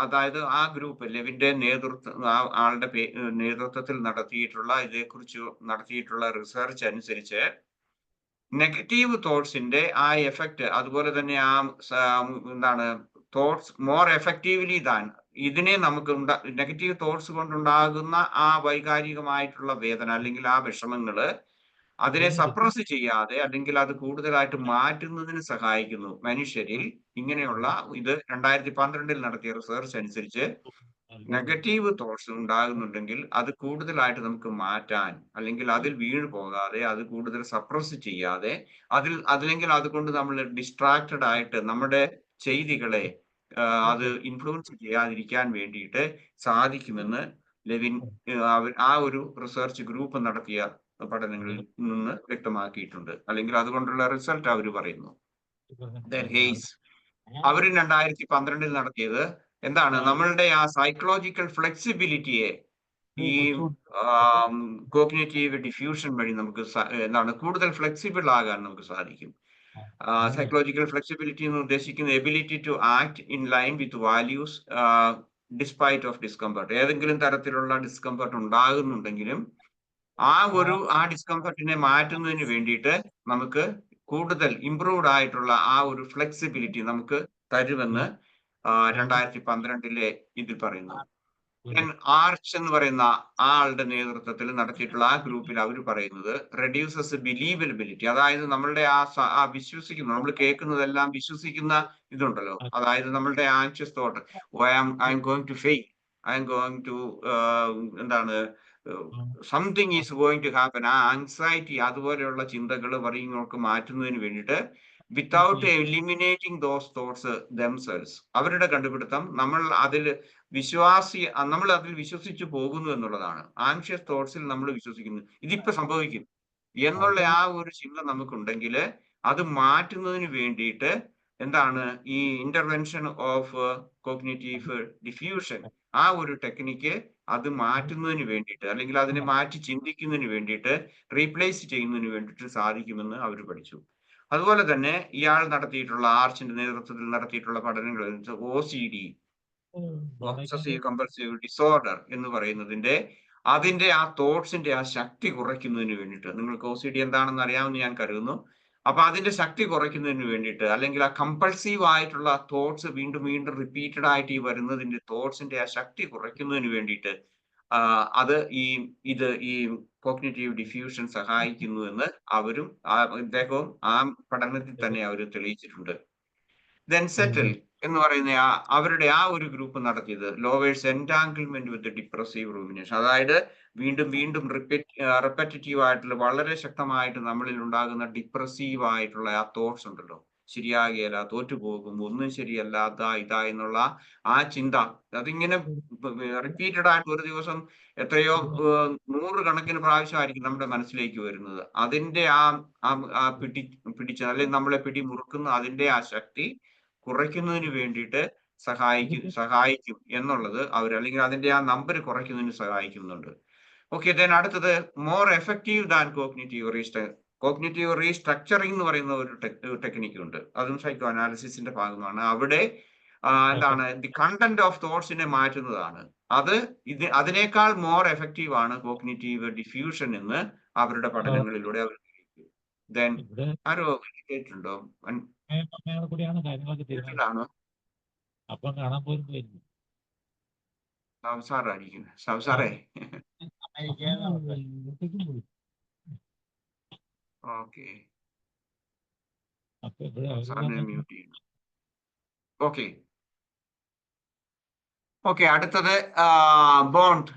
അതായത് ആ ഗ്രൂപ്പ് ലെവിന്റെ ആളുടെ നേതൃത്വത്തിൽ ഇതേക്കുറിച്ച് നടത്തിയിട്ടുള്ള റിസർച്ച് അനുസരിച്ച് നെഗറ്റീവ് തോട്ട്സിന്റെ ആ എഫക്റ്റ്, അതുപോലെ തന്നെ എന്താണ് തോട്ട്സ് മോർ എഫക്റ്റീവ്ലി ദാൻ ഇതിനെ നമുക്ക് നെഗറ്റീവ് തോട്ട്സ് കൊണ്ടുണ്ടാകുന്ന ആ വൈകാരികമായിട്ടുള്ള വേദന അല്ലെങ്കിൽ ആ വിഷമങ്ങള് അതിനെ സപ്രസ് ചെയ്യാതെ അല്ലെങ്കിൽ അത് കൂടുതലായിട്ട് മാറ്റുന്നതിന് സഹായിക്കുന്നു മനുഷ്യരിൽ. ഇങ്ങനെയുള്ള ഇത് 2012 നടത്തിയ റിസർച്ച് അനുസരിച്ച് നെഗറ്റീവ് തോട്ട്സ് ഉണ്ടാകുന്നുണ്ടെങ്കിൽ അത് കൂടുതലായിട്ട് നമുക്ക് മാറ്റാൻ, അല്ലെങ്കിൽ അതിൽ വീണ് പോകാതെ അത് കൂടുതൽ സപ്രസ് ചെയ്യാതെ അതിലെങ്കിൽ അതുകൊണ്ട് നമ്മൾ ഡിസ്ട്രാക്റ്റഡ് ആയിട്ട് നമ്മുടെ ചെയ്തികളെ അത് ഇൻഫ്ലുവൻസ് ചെയ്യാതിരിക്കാൻ വേണ്ടിയിട്ട് സാധിക്കുമെന്ന് ലെവിൻ ആ ഒരു റിസർച്ച് ഗ്രൂപ്പ് നടത്തിയ പഠനങ്ങളിൽ നിന്ന് വ്യക്തമാക്കിയിട്ടുണ്ട്, അല്ലെങ്കിൽ അതുകൊണ്ടുള്ള റിസൾട്ട് അവർ പറയുന്നു. ഹെയ്സ് അവർ 2012 നടത്തിയത് എന്താണ്, നമ്മളുടെ ആ സൈക്കോളജിക്കൽ ഫ്ലെക്സിബിലിറ്റിയെ ഈ കോഗ്നിറ്റീവ് ഡിഫ്യൂഷൻ വഴി നമുക്ക് എന്താണ് കൂടുതൽ ഫ്ലെക്സിബിൾ ആകാൻ നമുക്ക് സാധിക്കും. സൈക്കോളജിക്കൽ ഫ്ലെക്സിബിലിറ്റി എന്ന് ഉദ്ദേശിക്കുന്ന ability to act in line with values despite of discomfort. ഏതെങ്കിലും തരത്തിലുള്ള ഡിസ്കംഫർട്ട് ഉണ്ടാകുന്നുണ്ടെങ്കിലും ആ ഡിസ്കംഫർട്ടിനെ മാറ്റുന്നതിന് വേണ്ടിയിട്ട് നമുക്ക് കൂടുതൽ ഇംപ്രൂവ്ഡ് ആയിട്ടുള്ള ആ ഒരു ഫ്ലെക്സിബിലിറ്റി നമുക്ക് തരുമെന്ന് 2012 ഇതിൽ പറയുന്നു. ആർച്ച് എന്ന് പറയുന്ന ആളുടെ നേതൃത്വത്തിൽ നടത്തിയിട്ടുള്ള ആ ഗ്രൂപ്പിൽ അവർ പറയുന്നത് റെഡ്യൂസസ് ബിലീവബിലിറ്റി, അതായത് നമ്മളുടെ ആ വിശ്വസിക്കുന്ന, നമ്മൾ കേൾക്കുന്നതെല്ലാം വിശ്വസിക്കുന്ന ഇതുണ്ടല്ലോ, അതായത് നമ്മളുടെ anxious thought, I'm going to fail, I'm going to എന്താണ് something is going to happen, ആ ആൻസൈറ്റി അതുപോലെയുള്ള ചിന്തകൾ വറിയുന്നവർക്ക് മാറ്റുന്നതിന് വേണ്ടിയിട്ട് without eliminating those thoughts themselves, അവരുടെ കണ്ടുപിടുത്തം നമ്മൾ അതിൽ വിശ്വസിച്ചു പോകുന്നു എന്നുള്ളതാണ്. ആൻഷ്യസ് തോട്ട്സിൽ നമ്മൾ വിശ്വസിക്കുന്നു, ഇതിപ്പോ സംഭവിക്കും എന്നുള്ള ആ ഒരു ചിന്ത നമുക്കുണ്ടെങ്കിൽ അത് മാറ്റുന്നതിന് വേണ്ടിയിട്ട് എന്താണ് ഈ ഇന്റർവെൻഷൻ ഓഫ് കോഗ്നിറ്റീവ് ഡിഫ്യൂഷൻ, ആ ഒരു ടെക്നിക്ക് അത് മാറ്റുന്നതിന് വേണ്ടിയിട്ട് അല്ലെങ്കിൽ അതിനെ മാറ്റി ചിന്തിക്കുന്നതിന് വേണ്ടിയിട്ട് റീപ്ലേസ് ചെയ്യുന്നതിന് വേണ്ടിയിട്ട് സാധിക്കുമെന്ന് അവർ പഠിച്ചു. അതുപോലെ തന്നെ ഇയാൾ നടത്തിയിട്ടുള്ള ആർച്ചിന്റെ നേതൃത്വത്തിൽ നടത്തിയിട്ടുള്ള പഠനങ്ങൾ OCD, ഒബ്സസീവ് കമ്പൾസീവ് ഡിസോർഡർ എന്ന് പറയുന്നതിന്റെ അതിന്റെ ആ തോട്ട്സിന്റെ ആ ശക്തി കുറയ്ക്കുന്നതിന് വേണ്ടിയിട്ട്, നിങ്ങൾക്ക് OCD എന്താണെന്ന് അറിയാമെന്ന് ഞാൻ കരുതുന്നു. അപ്പൊ അതിന്റെ ശക്തി കുറയ്ക്കുന്നതിന് വേണ്ടിയിട്ട്, അല്ലെങ്കിൽ ആ കമ്പൾസീവ് ആയിട്ടുള്ള തോട്ട്സ് വീണ്ടും വീണ്ടും റിപ്പീറ്റഡ് ആയിട്ട് ഈ വരുന്നതിന്റെ തോട്ട്സിന്റെ ആ ശക്തി കുറയ്ക്കുന്നതിന് വേണ്ടിയിട്ട് അത് ഈ കോഗ്നിറ്റീവ് ഡിഫ്യൂഷൻ സഹായിക്കുന്നു എന്ന് അവരും ഇദ്ദേഹവും ആ പഠനത്തിൽ തന്നെ അവർ തെളിയിച്ചിട്ടുണ്ട്. ദെൻ സെറ്റിൽ എന്ന് പറയുന്ന അവരുടെ ഒരു ഗ്രൂപ്പ് നടത്തിയത് ലോവേഴ്സ് എൻടാങ്കിൾമെന്റ് വിത്ത് ഡിപ്രസീവ് റൂമിനേഷൻ, അതായത് വീണ്ടും വീണ്ടും റിപ്പറ്റീവ് ആയിട്ടുള്ള വളരെ ശക്തമായിട്ട് നമ്മളിൽ ഉണ്ടാകുന്ന ഡിപ്രസീവ് ആയിട്ടുള്ള ആ തോട്ട്സ് ഉണ്ടല്ലോ, ശരിയാകുകയില്ല, തോറ്റുപോകും, ഒന്നും ശരിയല്ല, ഇതാ എന്നുള്ള ആ ചിന്ത, അതിങ്ങനെ റിപ്പീറ്റഡ് ആയിട്ട് ഒരു ദിവസം എത്രയോ 100 കണക്കിന് പ്രാവശ്യമായിരിക്കും നമ്മുടെ മനസ്സിലേക്ക് വരുന്നത്. അതിന്റെ പിടിച്ച് അല്ലെങ്കിൽ നമ്മളെ പിടിമുറുക്കുന്ന അതിന്റെ ആ ശക്തി കുറയ്ക്കുന്നതിന് വേണ്ടിയിട്ട് സഹായിക്കും എന്നുള്ളത് അല്ലെങ്കിൽ അതിന്റെ ആ നമ്പർ കുറയ്ക്കുന്നതിന് സഹായിക്കുന്നുണ്ട്. ഓക്കെ, ദെൻ അടുത്തത് more effective than cognitive restructuring എന്ന് പറയുന്ന ഒരു ടെക്നിക്ക് ഉണ്ട്. അതും സൈക്കോ അനാലിസിസിന്റെ ഭാഗമാണ്. അവിടെ എന്താണ് ദി കണ്ടന്റ് ഓഫ് തോട്ട്സിനെ മാറ്റുന്നതാണ്. അതിനേക്കാൾ മോർ എഫക്റ്റീവ് ആണ് കോഗ്നിറ്റീവ് ഡിഫ്യൂഷൻ എന്ന് അവരുടെ പഠനങ്ങളിലൂടെ അവർ ദെൻ ആരോ കേട്ടിട്ടുണ്ടോ? വീട്ടിലാണോ? സംസാറായിരിക്കും. സംസാറേ ഓക്കെ, സാറിനെ മ്യൂട്ട് ചെയ്യുന്നു. ഓക്കെ, അടുത്തത് ബോണ്ട്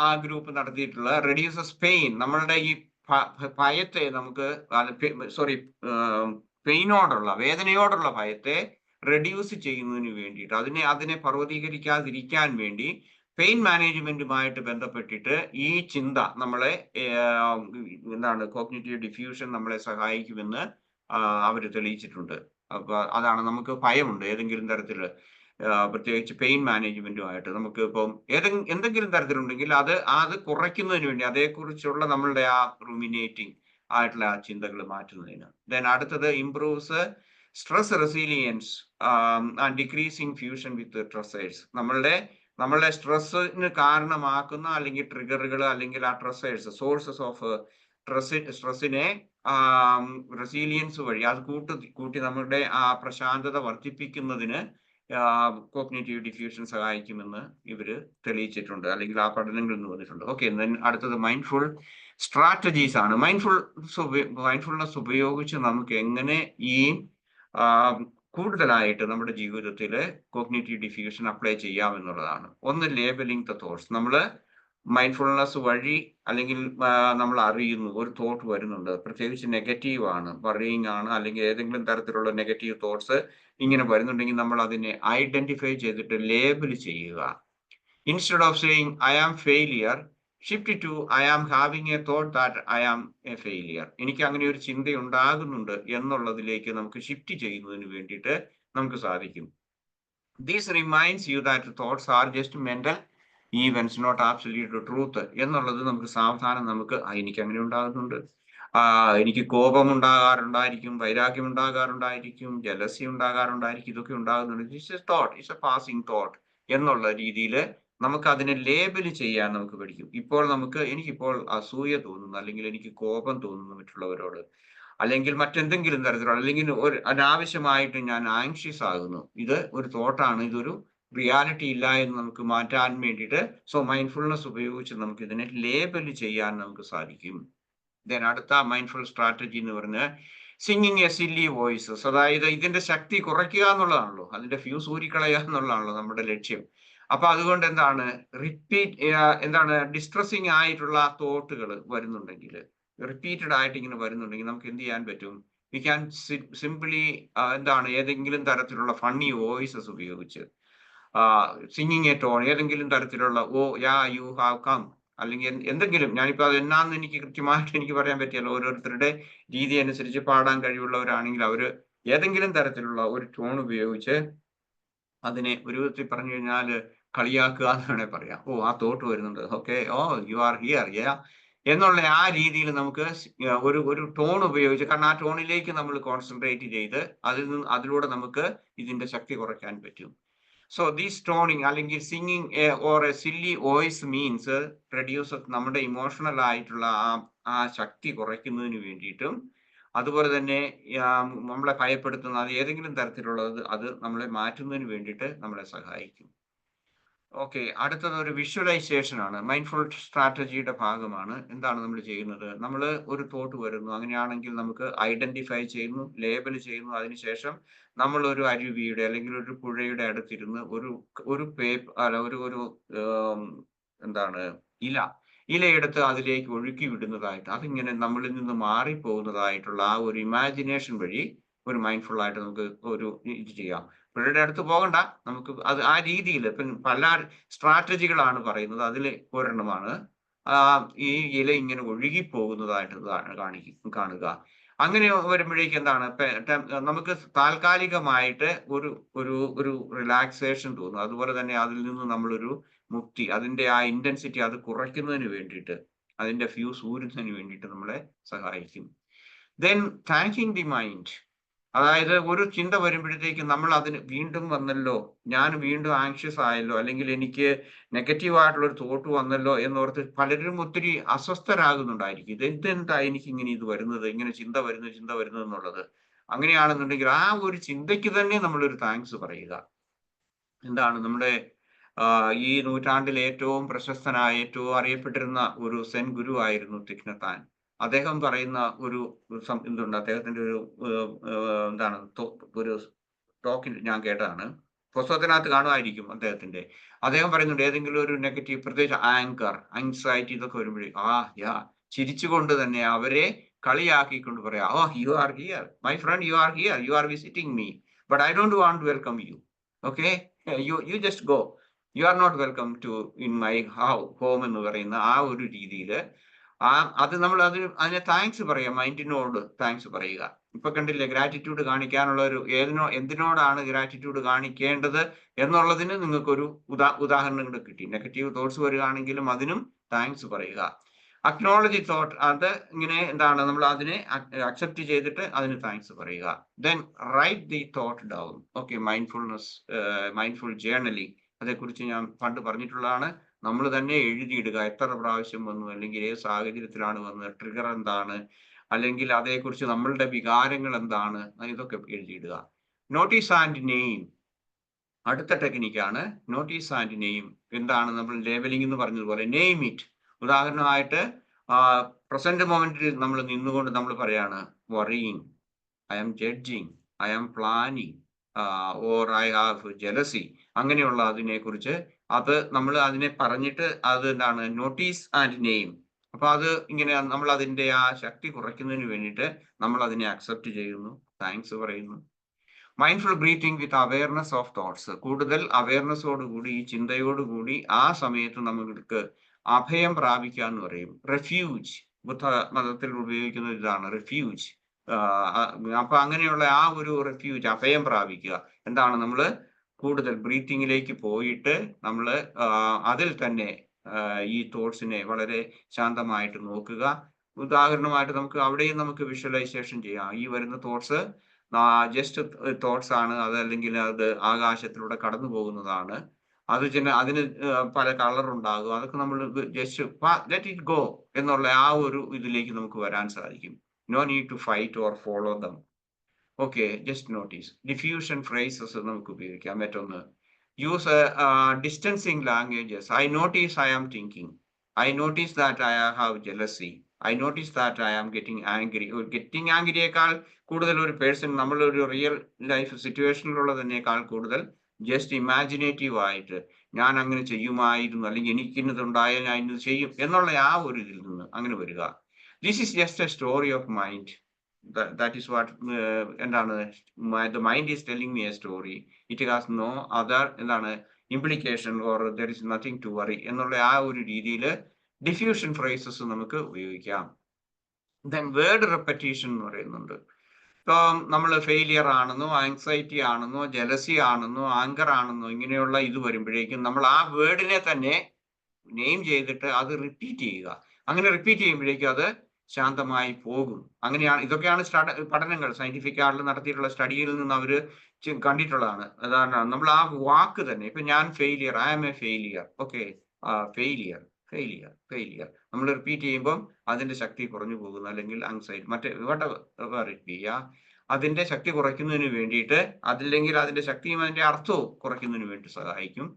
ആ ഗ്രൂപ്പ് നടത്തിയിട്ടുള്ള റെഡ്യൂസസ് പെയിൻ, നമ്മളുടെ ഈ ഭയത്തെ നമുക്ക് വേദനയോടുള്ള ഭയത്തെ റെഡ്യൂസ് ചെയ്യുന്നതിന് വേണ്ടിയിട്ട് അതിനെ പർവ്വതീകരിക്കാതിരിക്കാൻ വേണ്ടി പെയിൻ മാനേജ്മെന്റുമായിട്ട് ബന്ധപ്പെട്ടിട്ട് ഈ ചിന്ത നമ്മളെ കോഗ്നിറ്റീവ് ഡിഫ്യൂഷൻ നമ്മളെ സഹായിക്കുമെന്ന് അവർ തെളിയിച്ചിട്ടുണ്ട്. അപ്പൊ അതാണ്, നമുക്ക് ഭയമുണ്ട് ഏതെങ്കിലും തരത്തില്, പ്രത്യേകിച്ച് പെയിൻ മാനേജ്മെന്റുമായിട്ട് നമുക്ക് ഇപ്പം എന്തെങ്കിലും തരത്തിലുണ്ടെങ്കിൽ അത് കുറയ്ക്കുന്നതിന് വേണ്ടി അതേക്കുറിച്ചുള്ള നമ്മളുടെ ആ റൂമിനേറ്റിംഗ് ആയിട്ടുള്ള ആ ചിന്തകൾ മാറ്റുന്നതിന്. ദെൻ അടുത്തത് improves stress resilience and decreasing fusion with stressors. നമ്മളുടെ സ്ട്രെസ്സിന് കാരണമാക്കുന്ന അല്ലെങ്കിൽ ട്രിഗറുകൾ അല്ലെങ്കിൽ ആ സ്ട്രെസ്സേഴ്സ്, സോഴ്സസ് ഓഫ് സ്ട്രെസ്സിനെ റെസിലിയൻസ് വഴി അത് കൂട്ടി നമ്മുടെ ആ പ്രശാന്തത വർദ്ധിപ്പിക്കുന്നതിന് കോഗ്നിറ്റീവ് ഡിഫ്യൂഷൻ സഹായിക്കുമെന്ന് ഇവര് തെളിയിച്ചിട്ടുണ്ട്, അല്ലെങ്കിൽ ആ പഠനങ്ങളിൽ നിന്ന് വന്നിട്ടുണ്ട്. ഓക്കെ, അടുത്തത് മൈൻഡ്ഫുൾ സ്ട്രാറ്റജീസ് ആണ്. മൈൻഡ്ഫുൾനെസ് ഉപയോഗിച്ച് നമുക്ക് എങ്ങനെ ഈ കൂടുതലായിട്ട് നമ്മുടെ ജീവിതത്തിൽ കോഗ്നിറ്റീവ് ഡിഫ്യൂഷൻ അപ്ലൈ ചെയ്യാം എന്നുള്ളതാണ്. ഒന്ന്, ലേബലിംഗ് ദ തോട്ട്സ്. നമ്മള് മൈൻഡ്ഫുൾനെസ് വഴി അല്ലെങ്കിൽ നമ്മൾ അറിയുന്നു ഒരു തോട്ട് വരുന്നുണ്ട്, പ്രത്യേകിച്ച് നെഗറ്റീവ് ആണ്, വറിയിങ് ആണ്, അല്ലെങ്കിൽ ഏതെങ്കിലും തരത്തിലുള്ള നെഗറ്റീവ് തോട്ട്സ് ഇങ്ങനെ വരുന്നുണ്ടെങ്കിൽ നമ്മൾ അതിനെ ഐഡന്റിഫൈ ചെയ്തിട്ട് ലേബൽ ചെയ്യുക. Instead of saying I am failure, shift to I am having a thought that I am a failure. എനിക്ക് അങ്ങനെ ഒരു ചിന്ത ഉണ്ടാകുന്നുണ്ട് എന്നുള്ളതിലേക്ക് നമുക്ക് ഷിഫ്റ്റ് ചെയ്യുന്നതിന് വേണ്ടിയിട്ട് നമുക്ക് സാധിക്കും. This reminds you that thoughts are just mental events, not absolute truth എന്നുള്ളത് നമുക്ക് സാവധാനം എനിക്ക് അങ്ങനെ ഉണ്ടാകുന്നുണ്ട്, എനിക്ക് കോപം ഉണ്ടാകാറുണ്ടായിരിക്കും, വൈരാഗ്യം ഉണ്ടാകാറുണ്ടായിരിക്കും, ജലസി ഉണ്ടാകാറുണ്ടായിരിക്കും, ഇതൊക്കെ ഉണ്ടാകുന്നുണ്ട്. This is thought, it's a passing thought എന്നുള്ള രീതിയിൽ നമുക്ക് അതിനെ ലേബൽ ചെയ്യാൻ നമുക്ക് പഠിക്കും. ഇപ്പോൾ എനിക്കിപ്പോൾ അസൂയ തോന്നുന്നു, അല്ലെങ്കിൽ എനിക്ക് കോപം തോന്നുന്നു മറ്റുള്ളവരോട്, അല്ലെങ്കിൽ മറ്റെന്തെങ്കിലും തരത്തിലുള്ള, അല്ലെങ്കിൽ അനാവശ്യമായിട്ട് ഞാൻ ആങ്ഷ്യസ് ആകുന്നു, ഇത് ഒരു തോട്ടാണ്, ഇതൊരു റിയാലിറ്റി ഇല്ല എന്ന് നമുക്ക് മാറ്റാൻ വേണ്ടിയിട്ട് മൈൻഡ്ഫുൾനെസ് ഉപയോഗിച്ച് നമുക്ക് ഇതിനെ ലേബൽ ചെയ്യാൻ നമുക്ക് സാധിക്കും. ദെൻ അടുത്ത മൈൻഡ്ഫുൾ സ്ട്രാറ്റജി എന്ന് പറഞ്ഞാൽ സിംഗിങ് എ സില്ലി വോയിസസ്, അതായത് ഇതിന്റെ ശക്തി കുറയ്ക്കുക എന്നുള്ളതാണല്ലോ, അതിന്റെ ഫ്യൂസ് ഊരിക്കളയുക എന്നുള്ളതാണല്ലോ നമ്മുടെ ലക്ഷ്യം. അപ്പൊ അതുകൊണ്ട് ഡിസ്ട്രസിങ് ആയിട്ടുള്ള തോട്ടുകൾ വരുന്നുണ്ടെങ്കിൽ, റിപ്പീറ്റഡ് ആയിട്ട് ഇങ്ങനെ വരുന്നുണ്ടെങ്കിൽ നമുക്ക് എന്ത് ചെയ്യാൻ പറ്റും? വി ക്യാൻ സിംപ്ലി ഏതെങ്കിലും തരത്തിലുള്ള ഫണ്ണി വോയിസസ് ഉപയോഗിച്ച് സിംഗിങ് എ ടോൺ, ഏതെങ്കിലും തരത്തിലുള്ള യു ഹാവ് കം, അല്ലെങ്കിൽ എന്തെങ്കിലും, ഞാനിപ്പോ അത് എന്നാന്ന് എനിക്ക് കൃത്യമായിട്ട് എനിക്ക് പറയാൻ പറ്റിയല്ലോ, ഓരോരുത്തരുടെ രീതി അനുസരിച്ച് പാടാൻ കഴിവുള്ളവരാണെങ്കിൽ അവര് ഏതെങ്കിലും തരത്തിലുള്ള ഒരു ടോൺ ഉപയോഗിച്ച് അതിനെ ഒരു വിധത്തിൽ പറഞ്ഞു കഴിഞ്ഞാൽ കളിയാക്കുക എന്ന് വേണേൽ പറയാം. ആ തോട്ട് വരുന്നുണ്ട്, ഓക്കെ, യു ആർ ഹിയർ എന്നുള്ള ആ രീതിയിൽ നമുക്ക് ഒരു ടോൺ ഉപയോഗിച്ച്, കാരണം ആ ടോണിലേക്ക് നമ്മൾ കോൺസെൻട്രേറ്റ് ചെയ്ത് അതിലൂടെ നമുക്ക് ഇതിന്റെ ശക്തി കുറയ്ക്കാൻ പറ്റും. സോ ദിസ് ടോണിങ് അല്ലെങ്കിൽ singing or A silly voice means reduce നമ്മുടെ ഇമോഷണൽ ആയിട്ടുള്ള ആ ശക്തി കുറയ്ക്കുന്നതിന് വേണ്ടിയിട്ടും, അതുപോലെ തന്നെ നമ്മളെ ഭയപ്പെടുത്തുന്ന ഏതെങ്കിലും തരത്തിലുള്ളത് അത് നമ്മളെ മാറ്റുന്നതിന് വേണ്ടിയിട്ട് നമ്മളെ സഹായിക്കും. ഓക്കെ, അടുത്തത് ഒരു വിഷ്വലൈസേഷൻ ആണ്. മൈൻഡ്ഫുൾ സ്ട്രാറ്റജിയുടെ ഭാഗമാണ്. എന്താണ് നമ്മൾ ചെയ്യുന്നത്? നമ്മൾ ഒരു തോട്ട് വരുന്നു. അങ്ങനെയാണെങ്കിൽ നമുക്ക് ഐഡന്റിഫൈ ചെയ്യുന്നു, ലേബൽ ചെയ്യുന്നു. അതിനുശേഷം നമ്മൾ ഒരു അരുവിയുടെ അല്ലെങ്കിൽ ഒരു പുഴയുടെ അടുത്തിരുന്ന് ഒരു അല്ല ഒരു ഏം, എന്താണ് ഇല ഇലയെടുത്ത് അതിലേക്ക് ഒഴുക്കി വിടുന്നതായിട്ട്, അതിങ്ങനെ നമ്മളിൽ നിന്ന് മാറിപ്പോകുന്നതായിട്ടുള്ള ആ ഒരു ഇമാജിനേഷൻ വഴി ഒരു മൈൻഡ്ഫുൾ ആയിട്ട് നമുക്ക് ഒരു ഇത് ചെയ്യാം. പുഴയുടെ അടുത്ത് പോകണ്ട, നമുക്ക് അത് ആ രീതിയിൽ ഇപ്പം പല സ്ട്രാറ്റജികളാണ് പറയുന്നത്. അതിൽ ഒരെണ്ണമാണ് ഈ ഇല ഇങ്ങനെ ഒഴുകി പോകുന്നതായിട്ട് കാണുക. അങ്ങനെ വരുമ്പോഴേക്കും എന്താണ് നമുക്ക് താൽക്കാലികമായിട്ട് ഒരു ഒരു ഒരു റിലാക്സേഷൻ തോന്നും. അതുപോലെ തന്നെ അതിൽ നിന്ന് നമ്മളൊരു മുക്തി, അതിന്റെ ആ ഇന്റൻസിറ്റി അത് കുറയ്ക്കുന്നതിന് വേണ്ടിയിട്ട്, അതിന്റെ ഫ്യൂസ് ഊരുന്നതിന് വേണ്ടിയിട്ട് നമ്മളെ സഹായിക്കും. ദെൻ താങ്കിങ് ദി മൈൻഡ്, അതായത് ഒരു ചിന്ത വരുമ്പോഴത്തേക്കും നമ്മൾ അതിന് വീണ്ടും വന്നല്ലോ, ഞാൻ വീണ്ടും ആങ്ഷ്യസ് ആയല്ലോ, അല്ലെങ്കിൽ എനിക്ക് നെഗറ്റീവ് ആയിട്ടുള്ള ഒരു തോട്ട് വന്നല്ലോ എന്നോർത്ത് പലരും ഒത്തിരി അസ്വസ്ഥരാകുന്നുണ്ടായിരിക്കും. ഇതെന്താ എനിക്ക് ഇങ്ങനെ ഇത് വരുന്നത്, ഇങ്ങനെ ചിന്ത വരുന്നത് എന്നുള്ളത്. അങ്ങനെയാണെന്നുണ്ടെങ്കിൽ ആ ഒരു ചിന്തയ്ക്ക് തന്നെ നമ്മളൊരു താങ്ക്സ് പറയുക. എന്താണ് നമ്മുടെ ഈ നൂറ്റാണ്ടിൽ ഏറ്റവും പ്രശസ്തനായ, ഏറ്റവും അറിയപ്പെട്ടിരുന്ന ഒരു സെൻ ഗുരു ആയിരുന്നു തിക് നത് ഹാൻ. അദ്ദേഹം പറയുന്ന ഒരു എന്തുണ്ട്, അദ്ദേഹത്തിന്റെ ഒരു എന്താണ് ഒരു ടോക്കിൽ ഞാൻ കേട്ടതാണ്. പുസ്തകത്തിനകത്ത് കാണുമായിരിക്കും അദ്ദേഹത്തിന്റെ. അദ്ദേഹം പറയുന്നുണ്ട്, ഏതെങ്കിലും ഒരു നെഗറ്റീവ്, പ്രത്യേകിച്ച് ആങ്സൈറ്റി ഇതൊക്കെ വരുമ്പോഴേ യാ ചിരിച്ചുകൊണ്ട് തന്നെ അവരെ കളിയാക്കിക്കൊണ്ട് പറയാം, you are here my friend, you are here, you are visiting me, but I don't want to welcome you. Okay, you just go, you are not welcome to in my home എന്ന് പറയുന്ന ആ ഒരു രീതിയിൽ അത് നമ്മൾ അതിനെ thanks പറയാം, മൈൻഡിനോട് thanks പറയുക. ഇപ്പൊ കണ്ടില്ലേ, ഗ്രാറ്റിറ്റ്യൂഡ് കാണിക്കാനുള്ള ഒരു എന്തിനോടാണ് ഗ്രാറ്റിറ്റ്യൂഡ് കാണിക്കേണ്ടത് എന്നുള്ളതിന് നിങ്ങൾക്കൊരു ഉദാഹരണങ്ങൾ കിട്ടി. നെഗറ്റീവ് തോട്ട്സ് വരികയാണെങ്കിലും അതിനും താങ്ക്സ് പറയുക. അക്നോളജി തോട്ട്, അത് ഇങ്ങനെ എന്താണ്, നമ്മൾ അതിനെ അക്സെപ്റ്റ് ചെയ്തിട്ട് അതിന് താങ്ക്സ് പറയുക. Then write the thought down. Okay, mindful journaling, അതേക്കുറിച്ച് ഞാൻ പണ്ട് പറഞ്ഞിട്ടുള്ളതാണ്. നമ്മൾ തന്നെ എഴുതിയിടുക, എത്ര പ്രാവശ്യം വന്നു, അല്ലെങ്കിൽ ഏത് സാഹചര്യത്തിലാണ് വന്നത്, ട്രിഗർ എന്താണ്, അല്ലെങ്കിൽ അതേക്കുറിച്ച് നമ്മളുടെ വികാരങ്ങൾ എന്താണ്, ഇതൊക്കെ എഴുതിയിടുക. നോട്ടീസ് ആൻഡ് നെയിം, അടുത്ത ടെക്നിക്കാണ് നോട്ടീസ് ആൻഡ് നെയിം. എന്താണ് നമ്മൾ ലേബലിംഗ് എന്ന് പറഞ്ഞതുപോലെ നെയിം ഇറ്റ്. ഉദാഹരണമായിട്ട് പ്രസന്റ് മൊമെന്റിൽ നമ്മൾ നിന്നുകൊണ്ട് നമ്മൾ പറയാണ് worrying, I am judging, I am planning, or I have jealousy. അങ്ങനെയുള്ള അതിനെക്കുറിച്ച് നമ്മൾ അതിനെ പറഞ്ഞിട്ട് അത് എന്താണ് നോട്ടീസ് ആൻഡ് നെയിം. അപ്പൊ അത് ഇങ്ങനെ നമ്മൾ അതിന്റെ ആ ശക്തി കുറയ്ക്കുന്നതിന് വേണ്ടിയിട്ട് നമ്മൾ അതിനെ അക്സെപ്റ്റ് ചെയ്യുന്നു, താങ്ക്സ് പറയുന്നു. Mindful breathing with awareness of thoughts, കൂടുതൽ അവയർനെസ്സോടുകൂടി, ഈ ചിന്തയോടുകൂടി ആ സമയത്ത് നമ്മൾക്ക് അഭയം പ്രാപിക്കുക എന്ന് പറയും. റെഫ്യൂജ്, ബുദ്ധ മതത്തിൽ ഉപയോഗിക്കുന്ന ഇതാണ് റെഫ്യൂജ്. അപ്പൊ അങ്ങനെയുള്ള ആ ഒരു റെഫ്യൂജ്, അഭയം പ്രാപിക്കുക. എന്താണ്, നമ്മൾ കൂടുതൽ ബ്രീത്തിങ്ങിലേക്ക് പോയിട്ട് നമ്മൾ അതിൽ തന്നെ ഈ തോട്ട്സിനെ വളരെ ശാന്തമായിട്ട് നോക്കുക. ഉദാഹരണമായിട്ട് നമുക്ക് അവിടെയും നമുക്ക് വിഷ്വലൈസേഷൻ ചെയ്യാം. ഈ വരുന്ന തോട്ട്സ് ജസ്റ്റ് തോട്ട്സ് ആണ്, അതല്ലെങ്കിൽ അത് ആകാശത്തിലൂടെ കടന്നു പോകുന്നതാണ്. അതിന് പല കളർ ഉണ്ടാകും. അതൊക്കെ നമ്മൾ ജസ്റ്റ് ലെറ്റ് ഇറ്റ് ഗോ എന്നുള്ള ആ ഒരു ഇതിലേക്ക് നമുക്ക് വരാൻ സാധിക്കും. No need to fight or follow them. Okay, just notice. Defusion phrases നമുക്ക് ഉപയോഗിക്കാം. മറ്റൊന്ന്, use distancing languages. I notice I am thinking, I notice that I have jealousy, I notice that I am getting angry. Getting ആംഗ്രിയേക്കാൾ കൂടുതൽ ഒരു person നമ്മളൊരു real life സിറ്റുവേഷനിലുള്ളതിനേക്കാൾ കൂടുതൽ just imaginative ആയിട്ട് ഞാൻ അങ്ങനെ ചെയ്യുമായിരുന്നു, അല്ലെങ്കിൽ എനിക്കിന്നതുണ്ടായാൽ ഞാൻ ഇന്നത് ചെയ്യും എന്നുള്ള ആ ഒരു ഇതിൽ നിന്ന് അങ്ങനെ വരിക. This is just A story of mind. That is what എന്താണ്, the mind is telling me a story. It has no other എന്താണ് implication or there is nothing to worry എന്നുള്ള ആ ഒരു രീതിയിൽ ഡിഫ്യൂഷൻ ഫ്രേസസ് നമുക്ക് ഉപയോഗിക്കാം. ദെൻ വേർഡ് റെപ്പറ്റീഷൻ എന്ന് പറയുന്നുണ്ട്. ഇപ്പം നമ്മൾ ഫെയിലിയർ ആണെന്നോ, ആങ്സൈറ്റി ആണെന്നോ, ജലസി ആണെന്നോ, ആങ്കർ ആണെന്നോ, ഇങ്ങനെയുള്ള ഇത് വരുമ്പോഴേക്കും നമ്മൾ ആ വേർഡിനെ തന്നെ നെയിം ചെയ്തിട്ട് അത് റിപ്പീറ്റ് ചെയ്യുക. അങ്ങനെ റിപ്പീറ്റ് ചെയ്യുമ്പോഴേക്കും അത് ശാന്തമായി പോകും. അങ്ങനെയാണ്, ഇതൊക്കെയാണ് പഠനങ്ങൾ, സയന്റിഫിക് ആയിട്ട് നടത്തിയിട്ടുള്ള സ്റ്റഡിയിൽ നിന്ന് അവർ കണ്ടിട്ടുള്ളതാണ്. അതാണ് നമ്മൾ ആ വാക്ക് തന്നെ, ഇപ്പൊ ഞാൻ failure, I am a failure. Okay, failure failure failure നമ്മൾ റിപ്പീറ്റ് ചെയ്യുമ്പോൾ അതിന്റെ ശക്തി കുറഞ്ഞു പോകുന്നു, അല്ലെങ്കിൽ ആങ്സൈറ്റി അതിന്റെ ശക്തി കുറയ്ക്കുന്നതിന് വേണ്ടിയിട്ട്, അതില്ലെങ്കിൽ അതിന്റെ ശക്തിയും അതിന്റെ അർത്ഥവും കുറയ്ക്കുന്നതിന് വേണ്ടി സഹായിക്കും.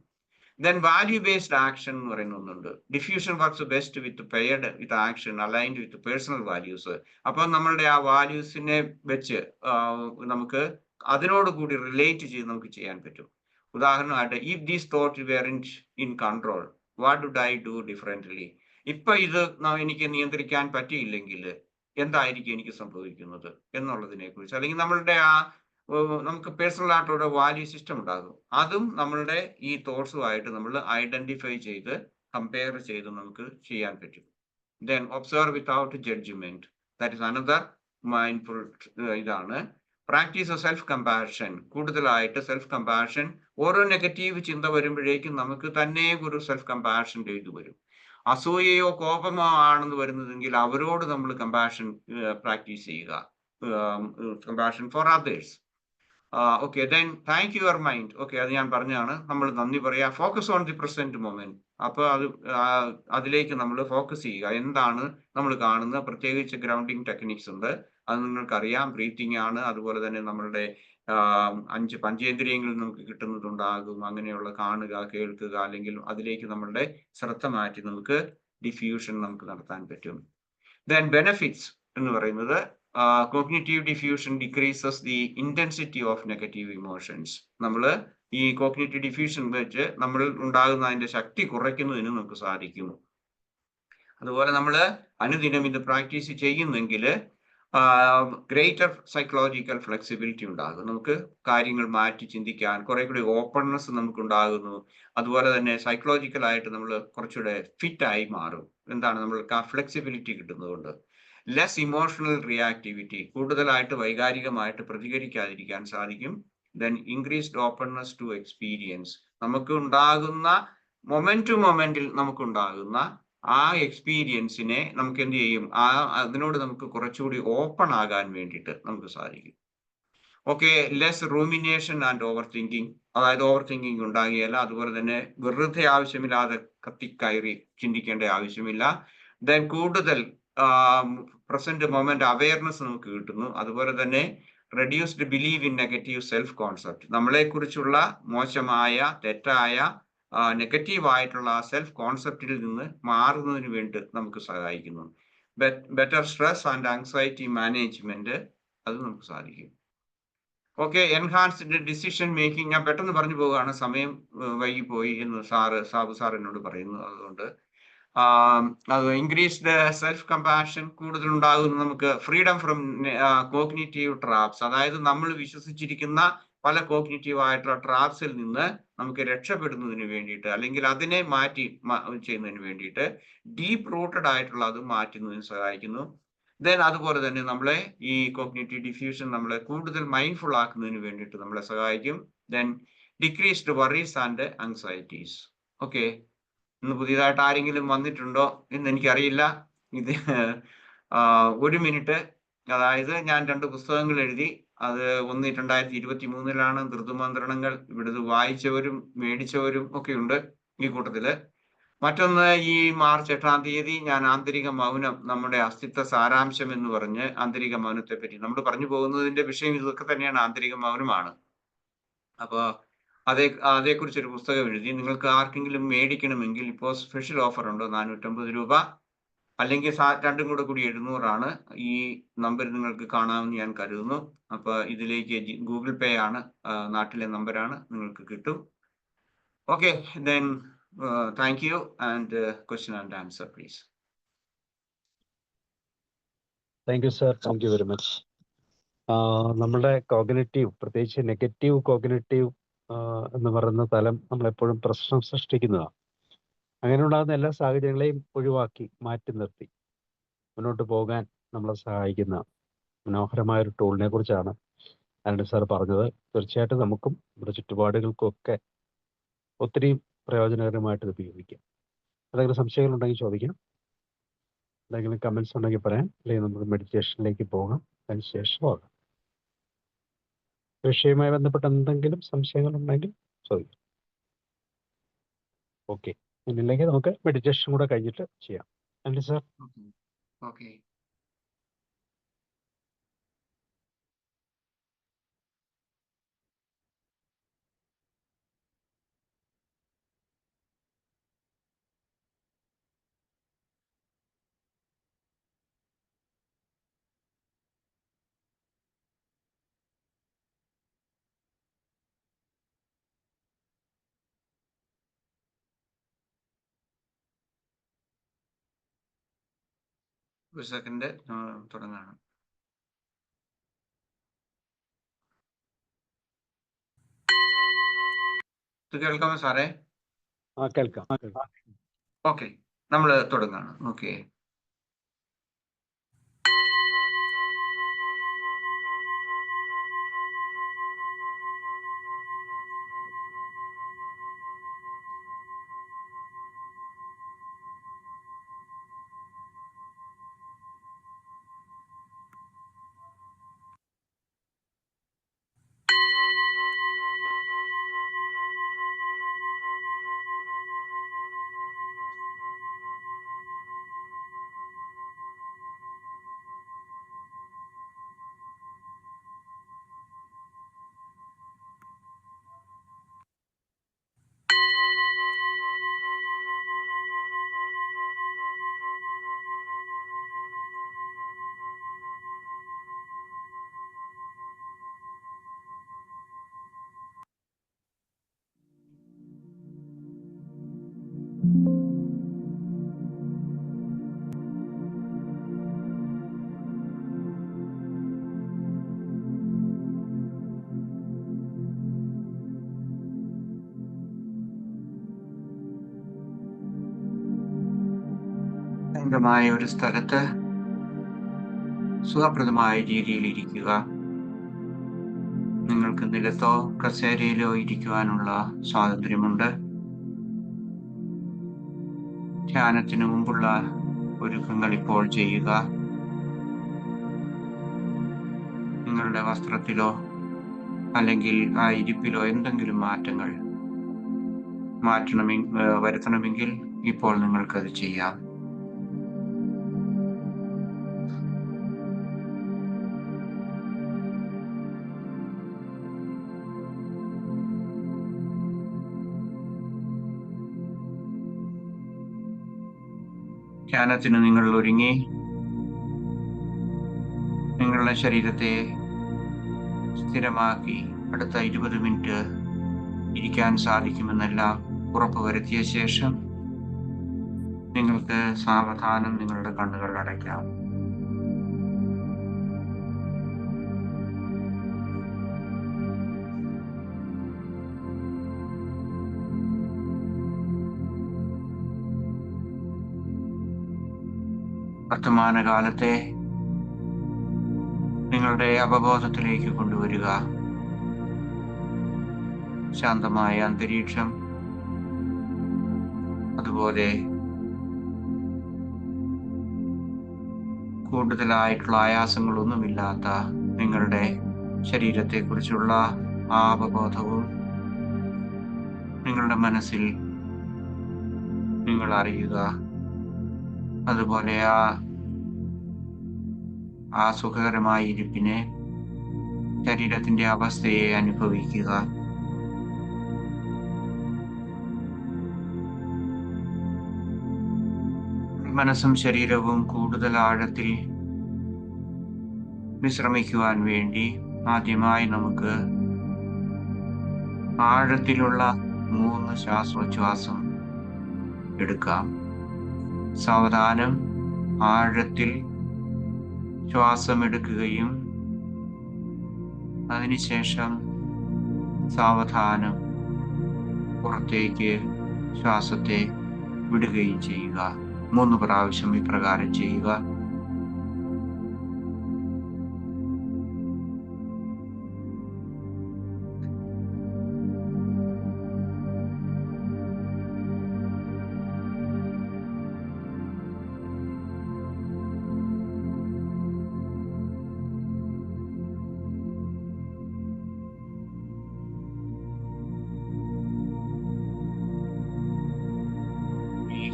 Then value-based action എന്ന് പറയുന്ന ഒന്നുണ്ട്. ഡിഫ്യൂഷൻ വർക്ക്സ് ബെസ്റ്റ് വിത്ത് പെയർഡ് വിത്ത് ആക്ഷൻ അലൈൻഡ് വിത്ത് പേഴ്സണൽ വാല്യൂസ്. അപ്പൊ നമ്മളുടെ ആ വാല്യൂസിനെ വെച്ച് നമുക്ക് അതിനോട് കൂടി റിലേറ്റ് ചെയ്ത് നമുക്ക് ചെയ്യാൻ പറ്റും. ഉദാഹരണമായിട്ട് if these thought weren't in control what would I do differently. ഇപ്പൊ ഇത് എനിക്ക് നിയന്ത്രിക്കാൻ പറ്റിയില്ലെങ്കിൽ എന്തായിരിക്കും എനിക്ക് സംഭവിക്കുന്നത് എന്നുള്ളതിനെ കുറിച്ച്, അല്ലെങ്കിൽ നമ്മളുടെ ആ നമുക്ക് പേഴ്സണൽ ആയിട്ടുള്ള വാല്യൂ സിസ്റ്റം ഉണ്ടാകും. അതും നമ്മളുടെ ഈ തോട്ട്സുമായിട്ട് നമ്മൾ ഐഡന്റിഫൈ ചെയ്ത് കമ്പയർ ചെയ്ത് നമുക്ക് ചെയ്യാൻ പറ്റും. Then observe without judgement, that is another mindful ഇതാണ്. പ്രാക്ടീസ് സെൽഫ് കമ്പാഷൻ, കൂടുതലായിട്ട് സെൽഫ് കമ്പാഷൻ. ഓരോ നെഗറ്റീവ് ചിന്ത വരുമ്പോഴേക്കും നമുക്ക് തന്നെ ഒരു സെൽഫ് കമ്പാഷൻ ചെയ്തു വരും. അസൂയയോ കോപമോ ആണെന്ന് വരുന്നതെങ്കിൽ അവരോട് നമ്മൾ കമ്പാഷൻ പ്രാക്ടീസ് ചെയ്യുക, compassion for others. Okay, then thank your mind. Okay, അത് ഞാൻ പറഞ്ഞാണ്, നമ്മൾ നന്ദി പറയാ. Focus on the present moment. അപ്പൊ അതിലേക്ക് നമ്മൾ ഫോക്കസ് ചെയ്യുക. എന്താണ് നമ്മൾ കാണുന്നത്? പ്രത്യേകിച്ച് ഗ്രൗണ്ടിങ് ടെക്നിക്സ് ഉണ്ട്, അത് നിങ്ങൾക്കറിയാം. ബ്രീത്തിങ് ആണ്, അതുപോലെ തന്നെ നമ്മളുടെ 5 പഞ്ചേന്ദ്രിയങ്ങളിൽ നമുക്ക് കിട്ടുന്നതുണ്ടാകും. അങ്ങനെയുള്ള കാണുക, കേൾക്കുക, അല്ലെങ്കിൽ അതിലേക്ക് നമ്മളുടെ ശ്രദ്ധ മാറ്റി നമുക്ക് ഡിഫ്യൂഷൻ നമുക്ക് നടത്താൻ പറ്റും. ദെൻ ബെനഫിറ്റ്സ് എന്ന് പറയുന്നത് cognitive diffusion decreases the intensity of negative emotions. നമ്മൾ ഈ കോഗ്നിറ്റീവ് ഡിഫ്യൂഷൻ വെച്ച് നമ്മൾ ഉണ്ടാകുന്ന അതിന്റെ ശക്തി കുറയ്ക്കുന്നതിന് നമുക്ക് സാധിക്കും. അതുപോലെ നമ്മൾ അനുദിനം ഇത് പ്രാക്ടീസ് ചെയ്യുന്നെങ്കിൽ ഗ്രേറ്റർ സൈക്കോളജിക്കൽ ഫ്ലെക്സിബിലിറ്റി ഉണ്ടാകും. നമുക്ക് കാര്യങ്ങൾ മാറ്റി ചിന്തിക്കാൻ കുറെ കൂടി ഓപ്പൺനെസ് നമുക്ക് ഉണ്ടാകുന്നു. അതുപോലെ തന്നെ സൈക്കോളജിക്കലായിട്ട് നമ്മൾ കുറച്ചുകൂടെ ഫിറ്റായി മാറും. എന്താണ്, നമ്മൾക്ക് ആ ഫ്ലെക്സിബിലിറ്റി കിട്ടുന്നതുകൊണ്ട്. ലെസ് ഇമോഷണൽ റിയാക്ടിവിറ്റി, കൂടുതലായിട്ട് വൈകാരികമായിട്ട് പ്രതികരിക്കാതിരിക്കാൻ സാധിക്കും. Then increased openness to experience, നമുക്ക് ഉണ്ടാകുന്ന മൊമെന്റ് ടു മൊമെന്റിൽ നമുക്കുണ്ടാകുന്ന ആ എക്സ്പീരിയൻസിനെ നമുക്ക് എന്ത് ചെയ്യും, അതിനോട് നമുക്ക് കുറച്ചുകൂടി ഓപ്പൺ ആകാൻ വേണ്ടിയിട്ട് നമുക്ക് സാധിക്കും. Okay, less rumination and over thinking, അതായത് ഓവർ തിങ്കിങ് ഉണ്ടാകുകയില്ല. അതുപോലെ തന്നെ വെറുതെ ആവശ്യമില്ലാതെ കത്തിക്കയറി ചിന്തിക്കേണ്ട ആവശ്യമില്ല. ദെൻ കൂടുതൽ പ്രസന്റ് മൊമെന്റ് അവയർനെസ് നമുക്ക് കിട്ടുന്നു. അതുപോലെ തന്നെ reduced believe in negative self concept, നമ്മളെ കുറിച്ചുള്ള മോശമായ തെറ്റായ നെഗറ്റീവ് ആയിട്ടുള്ള സെൽഫ് കോൺസെപ്റ്റിൽ നിന്ന് മാറുന്നതിന് വേണ്ടി നമുക്ക് സഹായിക്കുന്നു. Better stress and anxiety management, അത് നമുക്ക് സാധിക്കും. Okay, enhanced decision making. ഞാൻ പെട്ടെന്ന് പറഞ്ഞു പോവുകയാണ്, സമയം വൈകിപ്പോയി എന്ന് സാബു സാർ എന്നോട് പറയുന്നു. അതുകൊണ്ട് അത് ഇൻക്രീസ്ഡ് സെൽഫ് കമ്പാഷൻ കൂടുതൽ ഉണ്ടാകുന്നു. നമുക്ക് ഫ്രീഡം ഫ്രം കോഗ്നിറ്റീവ് ട്രാപ്സ്, അതായത് നമ്മൾ വിശ്വസിച്ചിരിക്കുന്ന പല കോഗ്നിറ്റീവ് ആയിട്ടുള്ള ട്രാപ്സിൽ നിന്ന് നമുക്ക് രക്ഷപ്പെടുന്നതിന് വേണ്ടിയിട്ട്, അല്ലെങ്കിൽ അതിനെ മാറ്റി ചെയ്യുന്നതിന് വേണ്ടിയിട്ട് ഡീപ്പ് റൂട്ടഡ് ആയിട്ടുള്ള അത് മാറ്റുന്നതിന് സഹായിക്കുന്നു. ദെൻ അതുപോലെ തന്നെ നമ്മളെ ഈ കോഗ്നിറ്റീവ് ഡിഫ്യൂഷൻ നമ്മളെ കൂടുതൽ മൈൻഡ്ഫുൾ ആക്കുന്നതിന് വേണ്ടിയിട്ട് നമ്മളെ സഹായിക്കും. Then decreased worries and anxieties. Okay, ഇന്ന് പുതിയതായിട്ട് ആരെങ്കിലും വന്നിട്ടുണ്ടോ എന്ന് എനിക്കറിയില്ല. ഇത് 1 മിനിറ്റ്, അതായത് ഞാൻ 2 പുസ്തകങ്ങൾ എഴുതി. അത് ഒന്ന് 2023 ഋതുമന്ത്രണങ്ങൾ. ഇവിടുന്ന് വായിച്ചവരും മേടിച്ചവരും ഒക്കെ ഉണ്ട് ഈ കൂട്ടത്തില്. മറ്റൊന്ന് ഈ മാർച്ച് 8-ാം തീയതി ഞാൻ ആന്തരിക മൗനം, നമ്മുടെ അസ്തിത്വ സാരാംശം എന്ന് പറഞ്ഞ് ആന്തരിക മൗനത്തെ പറ്റി നമ്മൾ പറഞ്ഞു പോകുന്നതിന്റെ വിഷയം ഇതൊക്കെ തന്നെയാണ്, ആന്തരിക മൗനമാണ്. അപ്പൊ അതേക്കുറിച്ചൊരു പുസ്തകം എഴുതി. നിങ്ങൾക്ക് ആർക്കെങ്കിലും മേടിക്കണമെങ്കിൽ ഇപ്പോൾ സ്പെഷ്യൽ ഓഫർ ഉണ്ട്, 450 രൂപ, അല്ലെങ്കിൽ രണ്ടും കൂടെ കൂടി 700 ഈ നമ്പർ നിങ്ങൾക്ക് കാണാമെന്ന് ഞാൻ കരുതുന്നു. അപ്പൊ ഇതിലേക്ക് ഗൂഗിൾ പേ ആണ്, നാട്ടിലെ നമ്പറാണ്, നിങ്ങൾക്ക് കിട്ടും. Okay, then thank you and question and answer please. Thank you sir, thank you very much. നമ്മുടെ കോഗ്നിറ്റീവ്, പ്രത്യേകിച്ച് നെഗറ്റീവ് കോഗ്നിറ്റീവ് എന്ന് പറയുന്ന തലം നമ്മളെപ്പോഴും പ്രശ്നം സൃഷ്ടിക്കുന്നതാണ്. അങ്ങനെ ഉണ്ടാകുന്ന എല്ലാ സാഹചര്യങ്ങളെയും ഒഴിവാക്കി മാറ്റി നിർത്തി മുന്നോട്ട് പോകാൻ നമ്മളെ സഹായിക്കുന്ന മനോഹരമായ ഒരു ടൂളിനെ കുറിച്ചാണ് ആന്റണി സാർ പറഞ്ഞത്. തീർച്ചയായിട്ടും നമുക്കും നമ്മുടെ ചുറ്റുപാടുകൾക്കും ഒക്കെ ഒത്തിരി പ്രയോജനകരമായിട്ട് ഇത് ഉപയോഗിക്കാം. എന്തെങ്കിലും സംശയങ്ങളുണ്ടെങ്കിൽ ചോദിക്കാം, എന്തെങ്കിലും കമൻസ് ഉണ്ടെങ്കിൽ പറയാം, അല്ലെങ്കിൽ നമുക്ക് മെഡിറ്റേഷനിലേക്ക് പോകാം. അതിനുശേഷം ആകാം. വിഷയവുമായി ബന്ധപ്പെട്ട എന്തെങ്കിലും സംശയങ്ങളുണ്ടെങ്കിൽ ചോദിക്കാം. ഓക്കെ, ഇല്ലെങ്കിൽ നമുക്ക് മെഡിറ്റേഷൻ കൂടെ കഴിഞ്ഞിട്ട് ചെയ്യാം. ആന്റണി സാർ. ഓക്കെ. ഒരു സെക്കൻഡ് തുടങ്ങാണ്. ഇത് കേൾക്കാമോ സാറേ? കേൾക്കാം. ഓക്കെ, നമ്മൾ തുടങ്ങാണ്. ഓക്കെ. ശാന്തമായ ഒരു സ്ഥലത്ത് സുഖപ്രദമായ രീതിയിൽ ഇരിക്കുക. നിങ്ങൾക്ക് നിലത്തോ കസേരയിലോ ഇരിക്കുവാനുള്ള സ്വാതന്ത്ര്യമുണ്ട്. ധ്യാനത്തിനു മുമ്പുള്ള ഒരുക്കങ്ങൾ ഇപ്പോൾ ചെയ്യുക. നിങ്ങളുടെ വസ്ത്രത്തിലോ അല്ലെങ്കിൽ ആ ഇരിപ്പിലോ എന്തെങ്കിലും മാറ്റങ്ങൾ വരുത്തണമെങ്കിൽ ഇപ്പോൾ നിങ്ങൾക്കത് ചെയ്യാം. ധ്യാനത്തിന് നിങ്ങൾ ഒരുങ്ങി നിങ്ങളുടെ ശരീരത്തെ സ്ഥിരമാക്കി അടുത്ത 20 മിനിറ്റ് ഇരിക്കാൻ സാധിക്കുമെന്നെല്ലാം ഉറപ്പുവരുത്തിയ ശേഷം നിങ്ങൾക്ക് സാവധാനം നിങ്ങളുടെ കണ്ണുകൾ അടയ്ക്കാം. വർത്തമാനകാലത്തെ നിങ്ങളുടെ അവബോധത്തിലേക്ക് കൊണ്ടുവരിക. ശാന്തമായ അന്തരീക്ഷം, അതുപോലെ കൂടുതലായിട്ടുള്ള ആയാസങ്ങളൊന്നുമില്ലാത്ത നിങ്ങളുടെ ശരീരത്തെക്കുറിച്ചുള്ള ആ അവബോധവും നിങ്ങളുടെ മനസ്സിൽ നിങ്ങൾ അറിയുക. അതുപോലെ ആ സുഖകരമായ ഇരിപ്പിനെ, ശരീരത്തിന്റെ അവസ്ഥയെ അനുഭവിക്കുക. മനസ്സും ശരീരവും കൂടുതൽ ആഴത്തിൽ വിശ്രമിക്കുവാൻ വേണ്ടി ആദ്യമായി നമുക്ക് ആഴത്തിലുള്ള 3 ശ്വാസോച്ഛ്വാസം എടുക്കാം. സാവധാനം ആഴത്തിൽ ശ്വാസം എടുക്കുകയും അതിനുശേഷം സാവധാനം പുറത്തേക്ക് ശ്വാസത്തെ വിടുകയും ചെയ്യുക. 3 പ്രാവശ്യം ഇപ്രകാരം ചെയ്യുക.